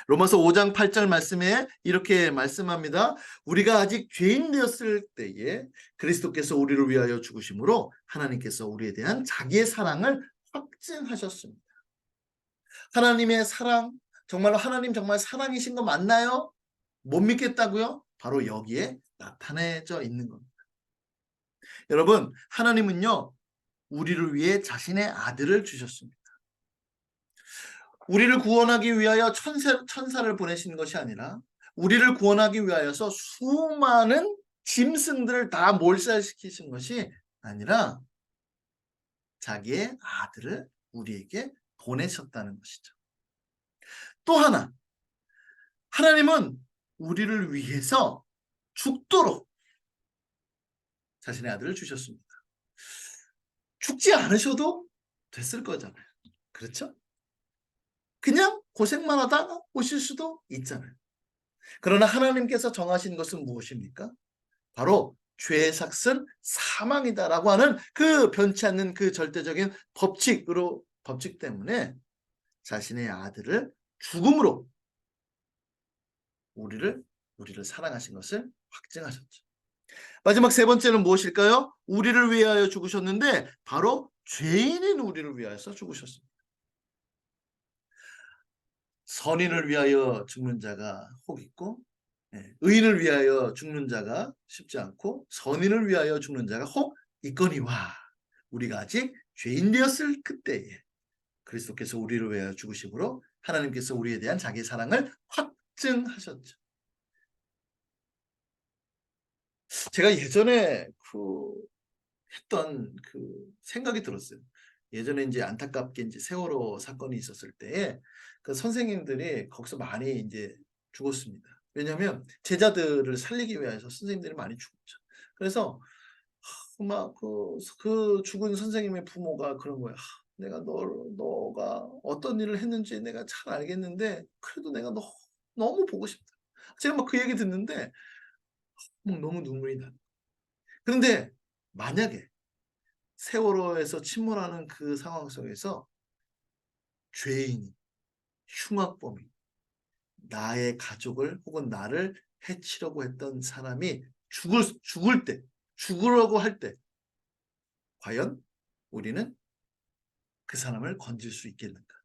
로마서 5장 8절 말씀에 이렇게 말씀합니다. 우리가 아직 죄인 되었을 때에 그리스도께서 우리를 위하여 죽으심으로 하나님께서 우리에 대한 자기의 사랑을 확증하셨습니다. 하나님의 사랑, 정말로 하나님 정말 사랑이신 거 맞나요? 못 믿겠다고요? 바로 여기에 나타내져 있는 겁니다. 여러분, 하나님은요, 우리를 위해 자신의 아들을 주셨습니다. 우리를 구원하기 위하여 천사를 보내신 것이 아니라 우리를 구원하기 위하여서 수많은 짐승들을 다 몰살시키신 것이 아니라 자기의 아들을 우리에게 보내셨다는 것이죠. 또 하나, 하나님은 우리를 위해서 죽도록 자신의 아들을 주셨습니다. 죽지 않으셔도 됐을 거잖아요. 그렇죠? 그냥 고생만 하다가 오실 수도 있잖아요. 그러나 하나님께서 정하신 것은 무엇입니까? 바로 죄의 삭은 사망이다라고 하는 그 변치 않는 그 절대적인 법칙 때문에 자신의 아들을 죽음으로 우리를 사랑하신 것을 확증하셨죠. 마지막 세 번째는 무엇일까요? 우리를 위하여 죽으셨는데 바로 죄인인 우리를 위하여서 죽으셨습니다. 선인을 위하여 죽는 자가 혹 있고 의인을 위하여 죽는 자가 쉽지 않고 선인을 위하여 죽는 자가 혹 있거니와 우리가 아직 죄인 되었을 그때에 그리스도께서 우리를 위하여 죽으심으로 하나님께서 우리에 대한 자기의 사랑을 확증하셨죠. 제가 예전에 했던 생각이 들었어요. 예전에 이제 안타깝게 이제 세월호 사건이 있었을 때에 그 선생님들이 거기서 많이 이제 죽었습니다. 왜냐하면 제자들을 살리기 위해서 선생님들이 많이 죽었죠. 그래서 막 그 죽은 선생님의 부모가 그런 거예요. 내가 너가 어떤 일을 했는지 내가 잘 알겠는데 그래도 내가 너무 보고 싶다. 제가 막 그 얘기 듣는데 너무 눈물이 나. 그런데 만약에 세월호에서 침몰하는 그 상황 속에서 죄인이 흉악범이 나의 가족을 혹은 나를 해치려고 했던 사람이 죽으려고 할 때 과연 우리는 그 사람을 건질 수 있겠는가?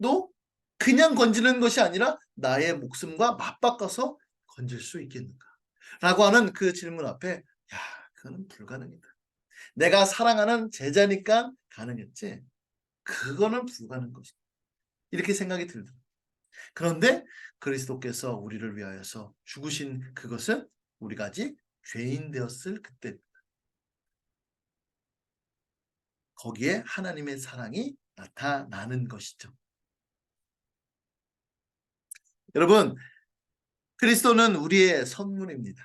또 그냥 건지는 것이 아니라 나의 목숨과 맞바꿔서 건질 수 있겠는가? 라고 하는 그 질문 앞에 야, 그거는 불가능이다. 내가 사랑하는 제자니까 가능했지 그거는 불가능한 것이다. 이렇게 생각이 들더라고요. 그런데 그리스도께서 우리를 위하여서 죽으신 그것은 우리가 아직 죄인 되었을 그때 거기에 하나님의 사랑이 나타나는 것이죠. 여러분, 그리스도는 우리의 선물입니다.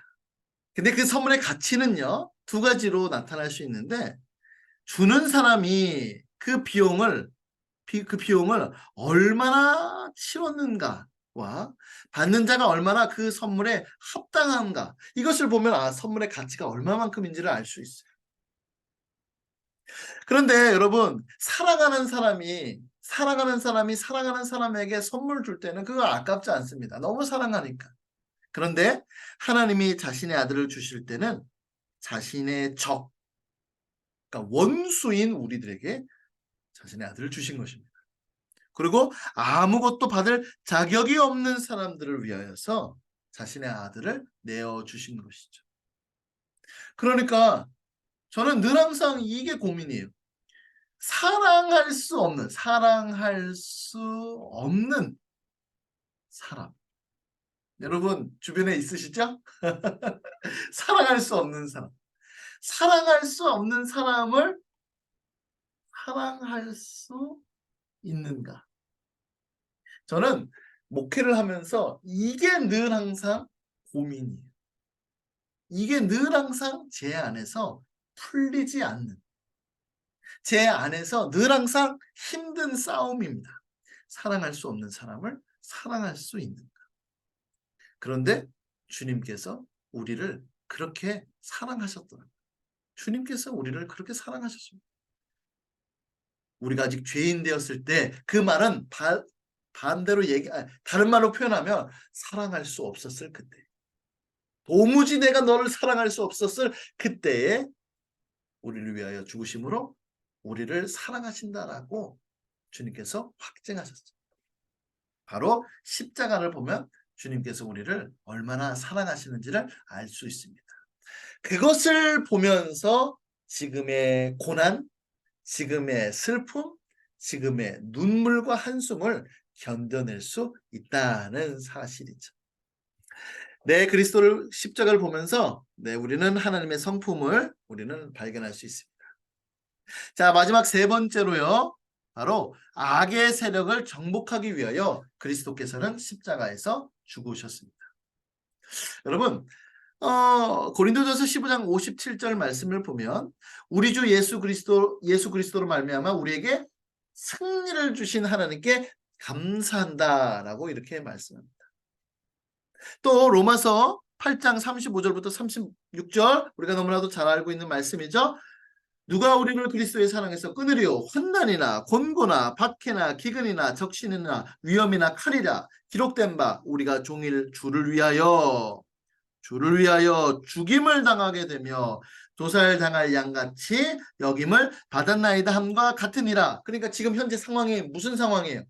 근데 그 선물의 가치는요, 두 가지로 나타날 수 있는데, 주는 사람이 그 비용을 얼마나 치렀는가와 받는 자가 얼마나 그 선물에 합당한가, 이것을 보면 선물의 가치가 얼마만큼인지를 알 수 있어요. 그런데 여러분, 사랑하는 사람에게 선물 줄 때는 그거 아깝지 않습니다. 너무 사랑하니까. 그런데 하나님이 자신의 아들을 주실 때는 자신의 그러니까 원수인 우리들에게 자신의 아들을 주신 것입니다. 그리고 아무것도 받을 자격이 없는 사람들을 위하여서 자신의 아들을 내어주신 것이죠. 그러니까 저는 늘 항상 이게 고민이에요. 사랑할 수 없는 사람. 여러분 주변에 있으시죠? 사랑할 수 없는 사람. 사랑할 수 없는 사람을 사랑할 수 있는가? 저는 목회를 하면서 이게 늘 항상 고민이에요. 이게 늘 항상 제 안에서 풀리지 않는, 제 안에서 늘 항상 힘든 싸움입니다. 사랑할 수 없는 사람을 사랑할 수 있는가? 그런데 주님께서 우리를 그렇게 사랑하셨더라고요. 주님께서 우리를 그렇게 사랑하셨습니다. 우리가 아직 죄인 되었을 때 그 말은 반대로 다른 말로 표현하면 사랑할 수 없었을 그때, 도무지 내가 너를 사랑할 수 없었을 그때에 우리를 위하여 죽으심으로 우리를 사랑하신다라고 주님께서 확증하셨어요. 바로 십자가를 보면 주님께서 우리를 얼마나 사랑하시는지를 알 수 있습니다. 그것을 보면서 지금의 고난, 지금의 슬픔, 지금의 눈물과 한숨을 견뎌낼 수 있다는 사실이죠. 그리스도를 십자가를 보면서 우리는 하나님의 성품을 우리는 발견할 수 있습니다. 자, 마지막 세 번째로요. 바로 악의 세력을 정복하기 위하여 그리스도께서는 십자가에서 죽으셨습니다. 여러분, 고린도전서 15장 57절 말씀을 보면 우리 주 예수 그리스도로 말미암아 우리에게 승리를 주신 하나님께 감사한다라고 이렇게 말씀합니다. 또 로마서 8장 35절부터 36절, 우리가 너무나도 잘 알고 있는 말씀이죠. 누가 우리를 그리스도의 사랑에서 끊으리요? 환난이나 곤고나 박해나 기근이나 적신이나 위험이나 칼이라 기록된 바 우리가 종일 주를 위하여 죽임을 당하게 되며 도살당할 양같이 여김을 받았나이다 함과 같으니라. 그러니까 지금 현재 상황이 무슨 상황이에요?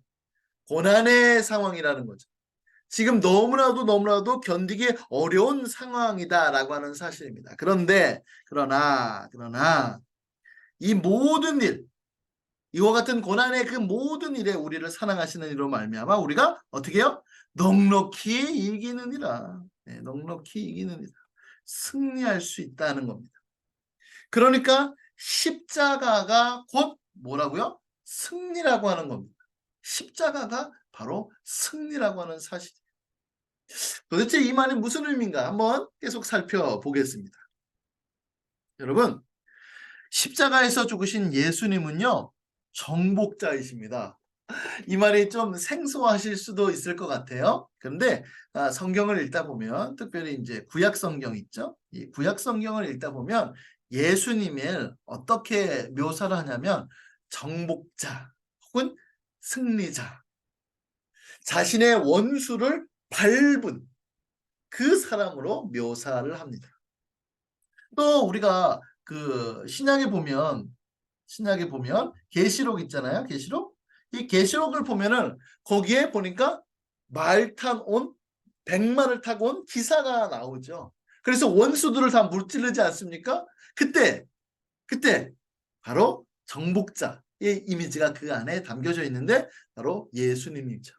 고난의 상황이라는 거죠. 지금 너무나도 견디기 어려운 상황이다라고 하는 사실입니다. 그러나 이 모든 일, 이와 같은 고난의 그 모든 일에 우리를 사랑하시는 이로 말미암아 우리가 어떻게 해요? 넉넉히 이기느니라. 넉넉히 이기느니라. 승리할 수 있다는 겁니다. 그러니까 십자가가 곧 뭐라고요? 승리라고 하는 겁니다. 십자가가 바로 승리라고 하는 사실이에요. 도대체 이 말이 무슨 의미인가? 한번 계속 살펴보겠습니다. 여러분, 십자가에서 죽으신 예수님은요, 정복자이십니다. 이 말이 좀 생소하실 수도 있을 것 같아요. 그런데 성경을 읽다 보면, 특별히 이제 구약 성경 있죠? 이 구약 성경을 읽다 보면 예수님을 어떻게 묘사를 하냐면 정복자 혹은 승리자, 자신의 원수를 밟은 그 사람으로 묘사를 합니다. 또 우리가 그 신약에 보면 계시록 있잖아요. 계시록. 이 계시록을 보면은 거기에 보니까 백마를 타고 온 기사가 나오죠. 그래서 원수들을 다 물찌르지 않습니까? 그때 바로 정복자의 이미지가 그 안에 담겨져 있는데 바로 예수님이죠.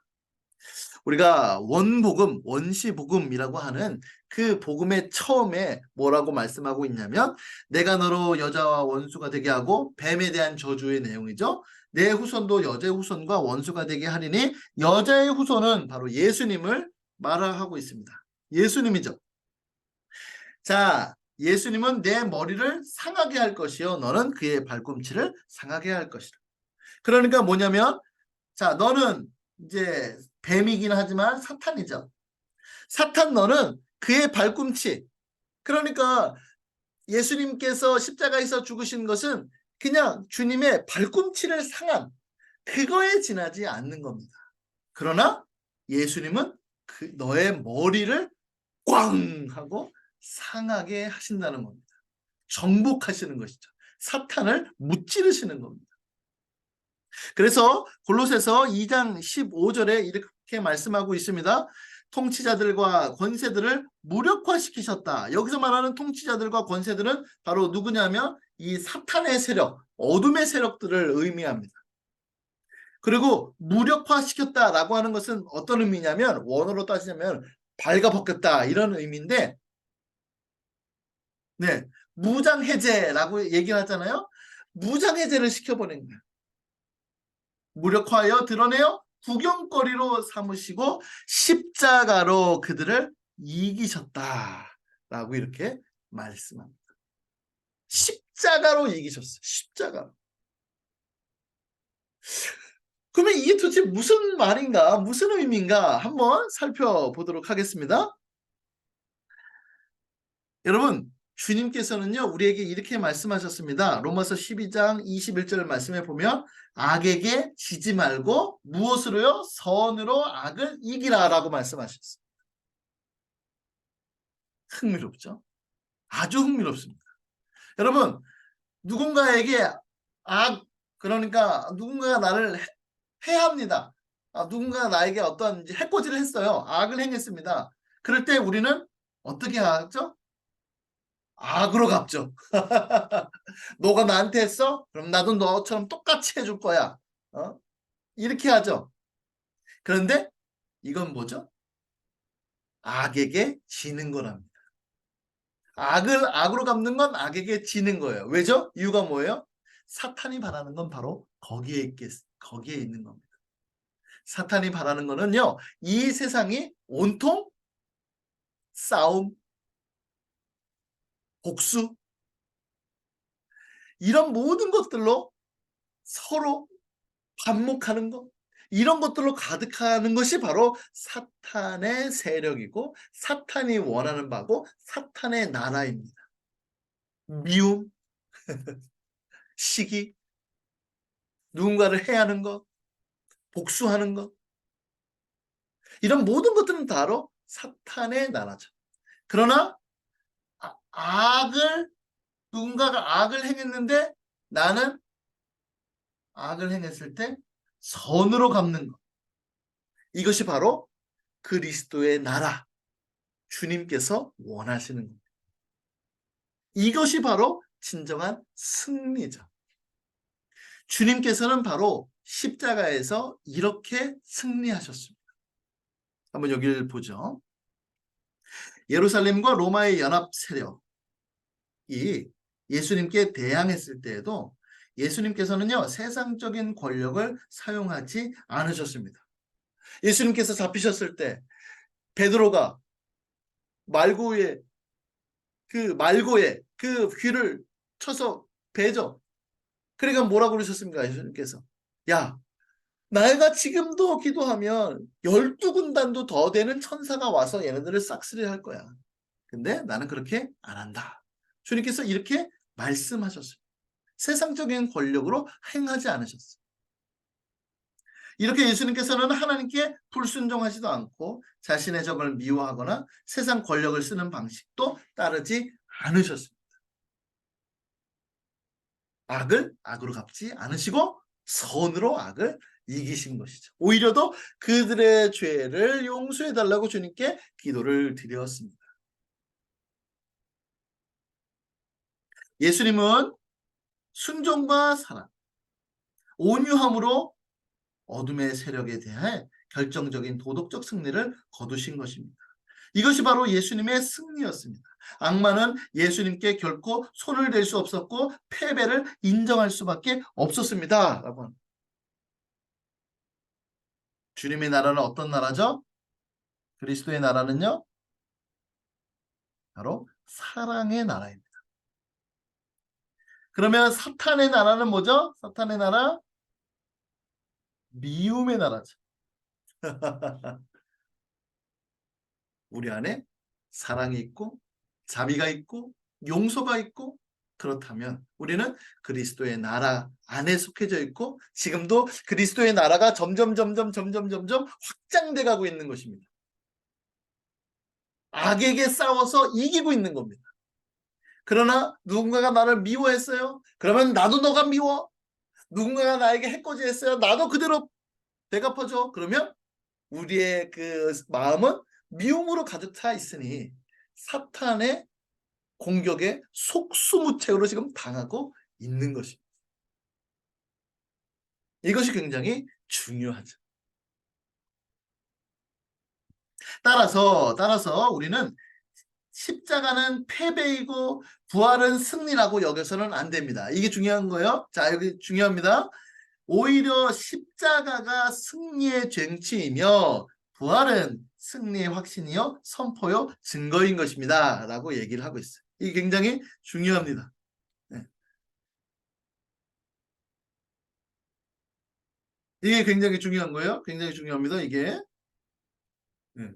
우리가 원복음, 원시복음이라고 하는 그 복음의 처음에 뭐라고 말씀하고 있냐면 내가 너로 여자와 원수가 되게 하고 뱀에 대한 저주의 내용이죠. 내 후손도 여자의 후손과 원수가 되게 하리니 여자의 후손은 바로 예수님을 말하고 있습니다. 예수님이죠. 자, 예수님은 내 머리를 상하게 할 것이요 너는 그의 발꿈치를 상하게 할 것이다. 그러니까 뭐냐면 자, 너는 이제 뱀이긴 하지만 사탄이죠. 사탄 너는 그의 발꿈치. 그러니까 예수님께서 십자가에서 죽으신 것은 그냥 주님의 발꿈치를 상한 그거에 지나지 않는 겁니다. 그러나 예수님은 그 너의 머리를 꽝 하고 상하게 하신다는 겁니다. 정복하시는 것이죠. 사탄을 무찌르시는 겁니다. 그래서 골로새서 2장 15절에 이렇게 말씀하고 있습니다. 통치자들과 권세들을 무력화시키셨다. 여기서 말하는 통치자들과 권세들은 바로 누구냐면 이 사탄의 세력, 어둠의 세력들을 의미합니다. 그리고 무력화시켰다라고 하는 것은 어떤 의미냐면 원어로 따지자면 발가벗겼다 이런 의미인데 네, 무장해제라고 얘기를 하잖아요. 무장해제를 시켜버린 거예요. 무력화하여 드러내어 구경거리로 삼으시고 십자가로 그들을 이기셨다라고 이렇게 말씀합니다. 십자가로 이기셨어요. 십자가로. 그러면 이게 도대체 무슨 말인가, 무슨 의미인가 한번 살펴보도록 하겠습니다. 여러분, 주님께서는요 우리에게 이렇게 말씀하셨습니다. 로마서 12장 21절 말씀에 보면 악에게 지지 말고 무엇으로요? 선으로 악을 이기라 라고 말씀하셨어요. 흥미롭죠? 아주 흥미롭습니다. 여러분, 누군가에게 그러니까 누군가가 나를 해합니다. 누군가가 나에게 어떤 이제 해코지를 했어요. 악을 행했습니다. 그럴 때 우리는 어떻게 하죠? 악으로 갚죠. 너가 나한테 했어? 그럼 나도 너처럼 똑같이 해줄 거야. 이렇게 하죠. 그런데 이건 뭐죠? 악에게 지는 거랍니다. 악으로 갚는 건 악에게 지는 거예요. 왜죠? 이유가 뭐예요? 사탄이 바라는 건 바로 거기에 있는 겁니다. 사탄이 바라는 거는요, 이 세상이 온통 싸움, 복수, 이런 모든 것들로 서로 반목하는 것, 이런 것들로 가득하는 것이 바로 사탄의 세력이고 사탄이 원하는 바고 사탄의 나라입니다. 미움, 시기, 누군가를 해하는 것, 복수하는 것, 이런 모든 것들은 바로 사탄의 나라죠. 그러나 누군가가 악을 행했는데 나는 악을 행했을 때 선으로 갚는 것. 이것이 바로 그리스도의 나라, 주님께서 원하시는 겁니다. 이것이 바로 진정한 승리죠. 주님께서는 바로 십자가에서 이렇게 승리하셨습니다. 한번 여기를 보죠. 예루살렘과 로마의 연합 세력이 예수님께 대항했을 때에도 예수님께서는요 세상적인 권력을 사용하지 않으셨습니다. 예수님께서 잡히셨을 때 베드로가 말고에 그 귀를 쳐서 베죠. 그러니까 뭐라고 그러셨습니까? 예수님께서 야 내가 지금도 기도하면 12군단도 더 되는 천사가 와서 얘네들을 싹쓸이할 거야. 근데 나는 그렇게 안 한다. 주님께서 이렇게 말씀하셨어요. 세상적인 권력으로 행하지 않으셨어요. 이렇게 예수님께서는 하나님께 불순종하지도 않고 자신의 적을 미워하거나 세상 권력을 쓰는 방식도 따르지 않으셨습니다. 악을 악으로 갚지 않으시고 선으로 악을 이기신 것이죠. 오히려 더 그들의 죄를 용서해달라고 주님께 기도를 드렸습니다. 예수님은 순종과 사랑, 온유함으로 어둠의 세력에 대해 결정적인 도덕적 승리를 거두신 것입니다. 이것이 바로 예수님의 승리였습니다. 악마는 예수님께 결코 손을 댈 수 없었고 패배를 인정할 수밖에 없었습니다. 여러분, 주님의 나라는 어떤 나라죠? 그리스도의 나라는요, 바로 사랑의 나라입니다. 그러면 사탄의 나라는 뭐죠? 사탄의 나라? 미움의 나라죠. 우리 안에 사랑이 있고 자비가 있고 용서가 있고, 그렇다면 우리는 그리스도의 나라 안에 속해져 있고 지금도 그리스도의 나라가 점점 확장돼 가고 있는 것입니다. 악에게 싸워서 이기고 있는 겁니다. 그러나 누군가가 나를 미워했어요. 그러면 나도 너가 미워. 누군가가 나에게 해코지했어요. 나도 그대로 대갚아줘. 그러면 우리의 그 마음은 미움으로 가득 차 있으니 사탄의 공격에 속수무책으로 지금 당하고 있는 것입니다. 이것이 굉장히 중요하죠. 따라서 우리는 십자가는 패배이고 부활은 승리라고 여겨서는 안 됩니다. 이게 중요한 거예요. 자, 여기 중요합니다. 오히려 십자가가 승리의 쟁취이며 부활은 승리의 확신이요 선포요 증거인 것입니다 라고 얘기를 하고 있어요. 이게 굉장히 중요합니다. 네. 이게 굉장히 중요한 거예요. 굉장히 중요합니다. 이게. 네.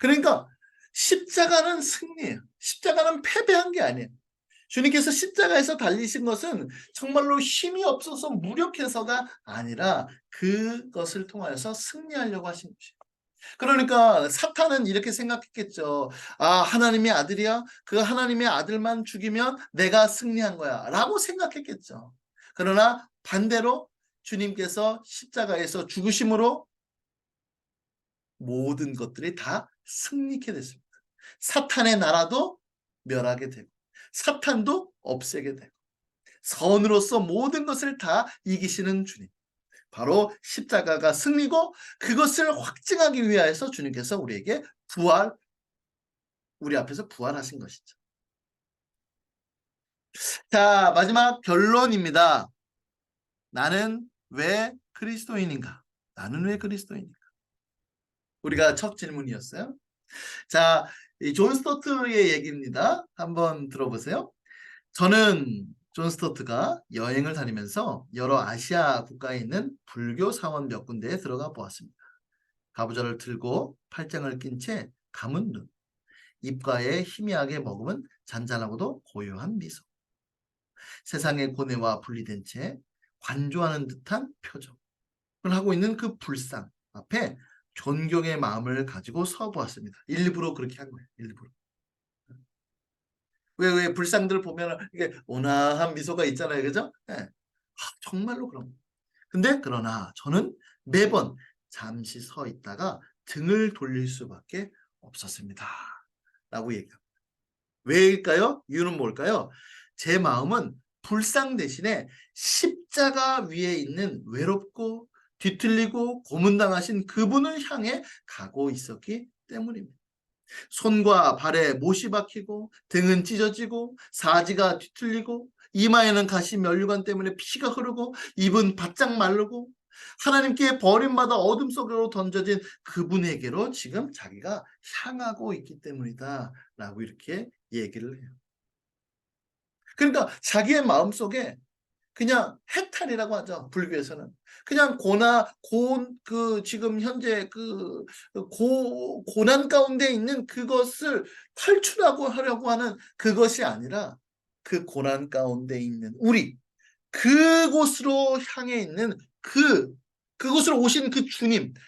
그러니까 십자가는 승리예요. 십자가는 패배한 게 아니에요. 주님께서 십자가에서 달리신 것은 정말로 힘이 없어서 무력해서가 아니라 그것을 통하여서 승리하려고 하신 것이에요. 그러니까 사탄은 이렇게 생각했겠죠. 아, 하나님의 아들이야? 그 하나님의 아들만 죽이면 내가 승리한 거야 라고 생각했겠죠. 그러나 반대로 주님께서 십자가에서 죽으심으로 모든 것들이 다 승리케 됐습니다. 사탄의 나라도 멸하게 되고 사탄도 없애게 되고 선으로서 모든 것을 다 이기시는 주님, 바로 십자가가 승리고 그것을 확증하기 위하여서 주님께서 우리에게 우리 앞에서 부활하신 것이죠. 자, 마지막 결론입니다. 나는 왜 그리스도인인가? 나는 왜 그리스도인인가? 우리가 첫 질문이었어요. 자, 이 존 스토트의 얘기입니다. 한번 들어보세요. 저는 존 스토트가 여행을 다니면서 여러 아시아 국가에 있는 불교 사원 몇 군데에 들어가 보았습니다. 가부좌를 들고 팔짱을 낀 채 감은 눈, 입가에 희미하게 머금은 잔잔하고도 고요한 미소, 세상의 고뇌와 분리된 채 관조하는 듯한 표정을 하고 있는 그 불상 앞에 존경의 마음을 가지고 서 보았습니다. 일부러 그렇게 한 거예요. 일부러. 왜 불상들 보면 이게 온화한 미소가 있잖아요. 그죠? 네. 정말로 그런. 근데 그러나 저는 매번 잠시 서 있다가 등을 돌릴 수밖에 없었습니다. 라고 얘기합니다. 왜일까요? 이유는 뭘까요? 제 마음은 불상 대신에 십자가 위에 있는 외롭고 뒤틀리고 고문당하신 그분을 향해 가고 있었기 때문입니다. 손과 발에 못이 박히고 등은 찢어지고 사지가 뒤틀리고 이마에는 가시 면류관 때문에 피가 흐르고 입은 바짝 마르고 하나님께 버림받아 어둠 속으로 던져진 그분에게로 지금 자기가 향하고 있기 때문이다 라고 이렇게 얘기를 해요. 그러니까 자기의 마음속에 그냥 해탈이라고 하죠. 불교에서는. 그냥 지금 현재 고난 가운데 있는 그것을 탈출하고 하려고 하는 그것이 아니라 그 고난 가운데 있는 그곳으로 향해 있는 그곳으로 오신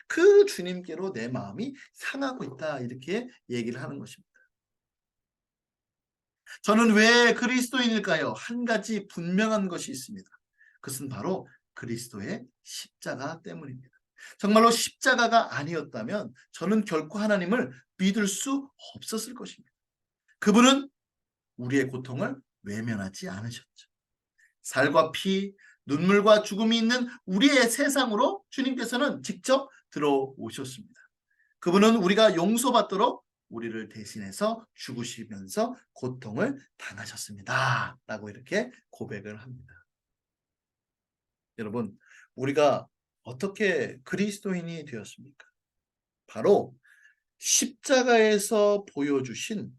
그 주님께로 내 마음이 향하고 있다. 이렇게 얘기를 하는 것입니다. 저는 왜 그리스도인일까요? 한 가지 분명한 것이 있습니다. 그것은 바로 그리스도의 십자가 때문입니다. 정말로 십자가가 아니었다면 저는 결코 하나님을 믿을 수 없었을 것입니다. 그분은 우리의 고통을 외면하지 않으셨죠. 살과 피, 눈물과 죽음이 있는 우리의 세상으로 주님께서는 직접 들어오셨습니다. 그분은 우리가 용서받도록 우리를 대신해서 죽으시면서 고통을 당하셨습니다. 라고 이렇게 고백을 합니다. 여러분, 우리가 어떻게 그리스도인이 되었습니까? 바로 십자가에서 보여주신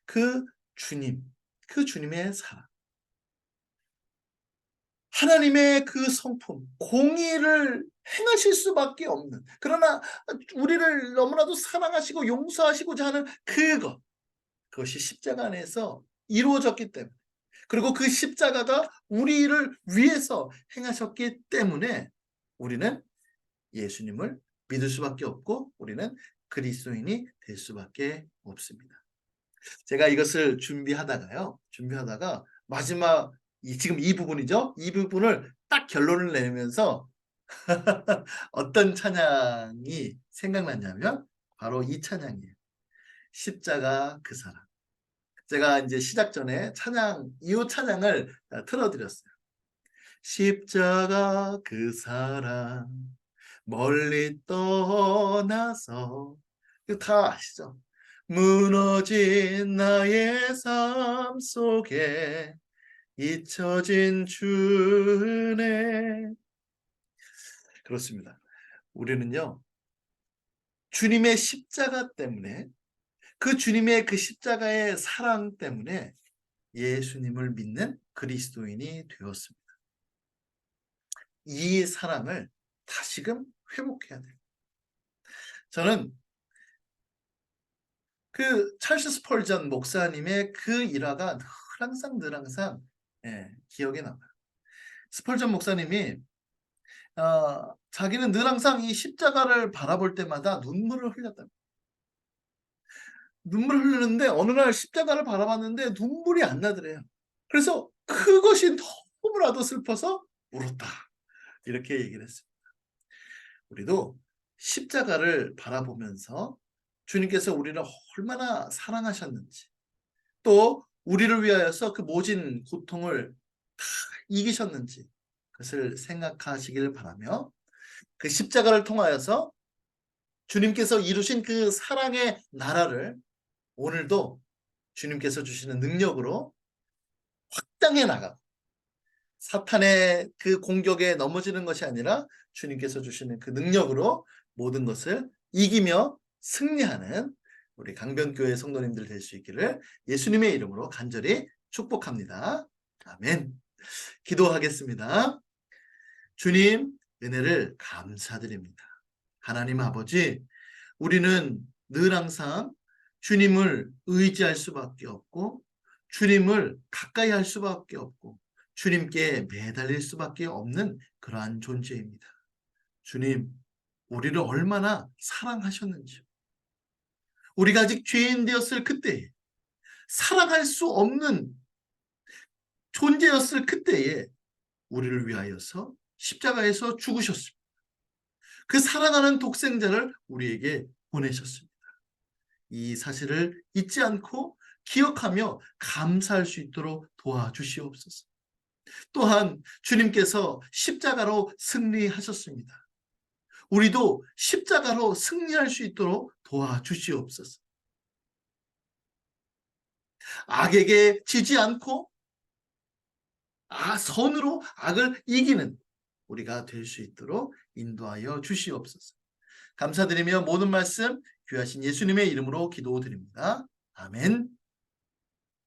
그 주님, 그 주님의 사랑. 하나님의 그 성품, 공의를 행하실 수밖에 없는, 그러나 우리를 너무나도 사랑하시고 용서하시고자 하는 그것이 십자가 안에서 이루어졌기 때문에, 그리고 그 십자가가 우리를 위해서 행하셨기 때문에 우리는 예수님을 믿을 수밖에 없고 우리는 그리스도인이 될 수밖에 없습니다. 제가 이것을 준비하다가 마지막 지금 이 부분이죠. 이 부분을 딱 결론을 내면서 어떤 찬양이 생각났냐면 바로 이 찬양이에요. 십자가 그 사랑. 제가 이제 시작 전에 이 찬양을 틀어드렸어요. 십자가 그 사랑 멀리 떠나서, 이거 다 아시죠? 무너진 나의 삶 속에 잊혀진 주네. 그렇습니다. 우리는요, 주님의 십자가 때문에, 그 주님의 그 십자가의 사랑 때문에 예수님을 믿는 그리스도인이 되었습니다. 이 사랑을 다시금 회복해야 돼요. 저는 그 찰스 스펄전 목사님의 그 일화가 늘 항상 기억에 남아요. 스펄전 목사님이 자기는 늘 항상 이 십자가를 바라볼 때마다 눈물을 흘렸다. 눈물을 흘리는데 어느 날 십자가를 바라봤는데 눈물이 안 나더래요. 그래서 그것이 너무나도 슬퍼서 울었다. 이렇게 얘기를 했습니다. 우리도 십자가를 바라보면서 주님께서 우리를 얼마나 사랑하셨는지, 또 우리를 위하여서 그 모진 고통을 다 이기셨는지 그것을 생각하시길 바라며, 그 십자가를 통하여서 주님께서 이루신 그 사랑의 나라를 오늘도 주님께서 주시는 능력으로 확장해 나가고, 사탄의 그 공격에 넘어지는 것이 아니라 주님께서 주시는 그 능력으로 모든 것을 이기며 승리하는 우리 강변교회 성도님들 될 수 있기를 예수님의 이름으로 간절히 축복합니다. 아멘. 기도하겠습니다. 주님, 은혜를 감사드립니다. 하나님 아버지, 우리는 늘 항상 주님을 의지할 수밖에 없고 주님을 가까이 할 수밖에 없고 주님께 매달릴 수밖에 없는 그러한 존재입니다. 주님, 우리를 얼마나 사랑하셨는지, 우리가 아직 죄인 되었을 그때에, 사랑할 수 없는 존재였을 그때에 우리를 위하여서 십자가에서 죽으셨습니다. 그 사랑하는 독생자를 우리에게 보내셨습니다. 이 사실을 잊지 않고 기억하며 감사할 수 있도록 도와주시옵소서. 또한 주님께서 십자가로 승리하셨습니다. 우리도 십자가로 승리할 수 있도록 도와주시옵소서. 악에게 지지 않고 선으로 악을 이기는 우리가 될 수 있도록 인도하여 주시옵소서. 감사드리며 모든 말씀 귀하신 예수님의 이름으로 기도드립니다. 아멘.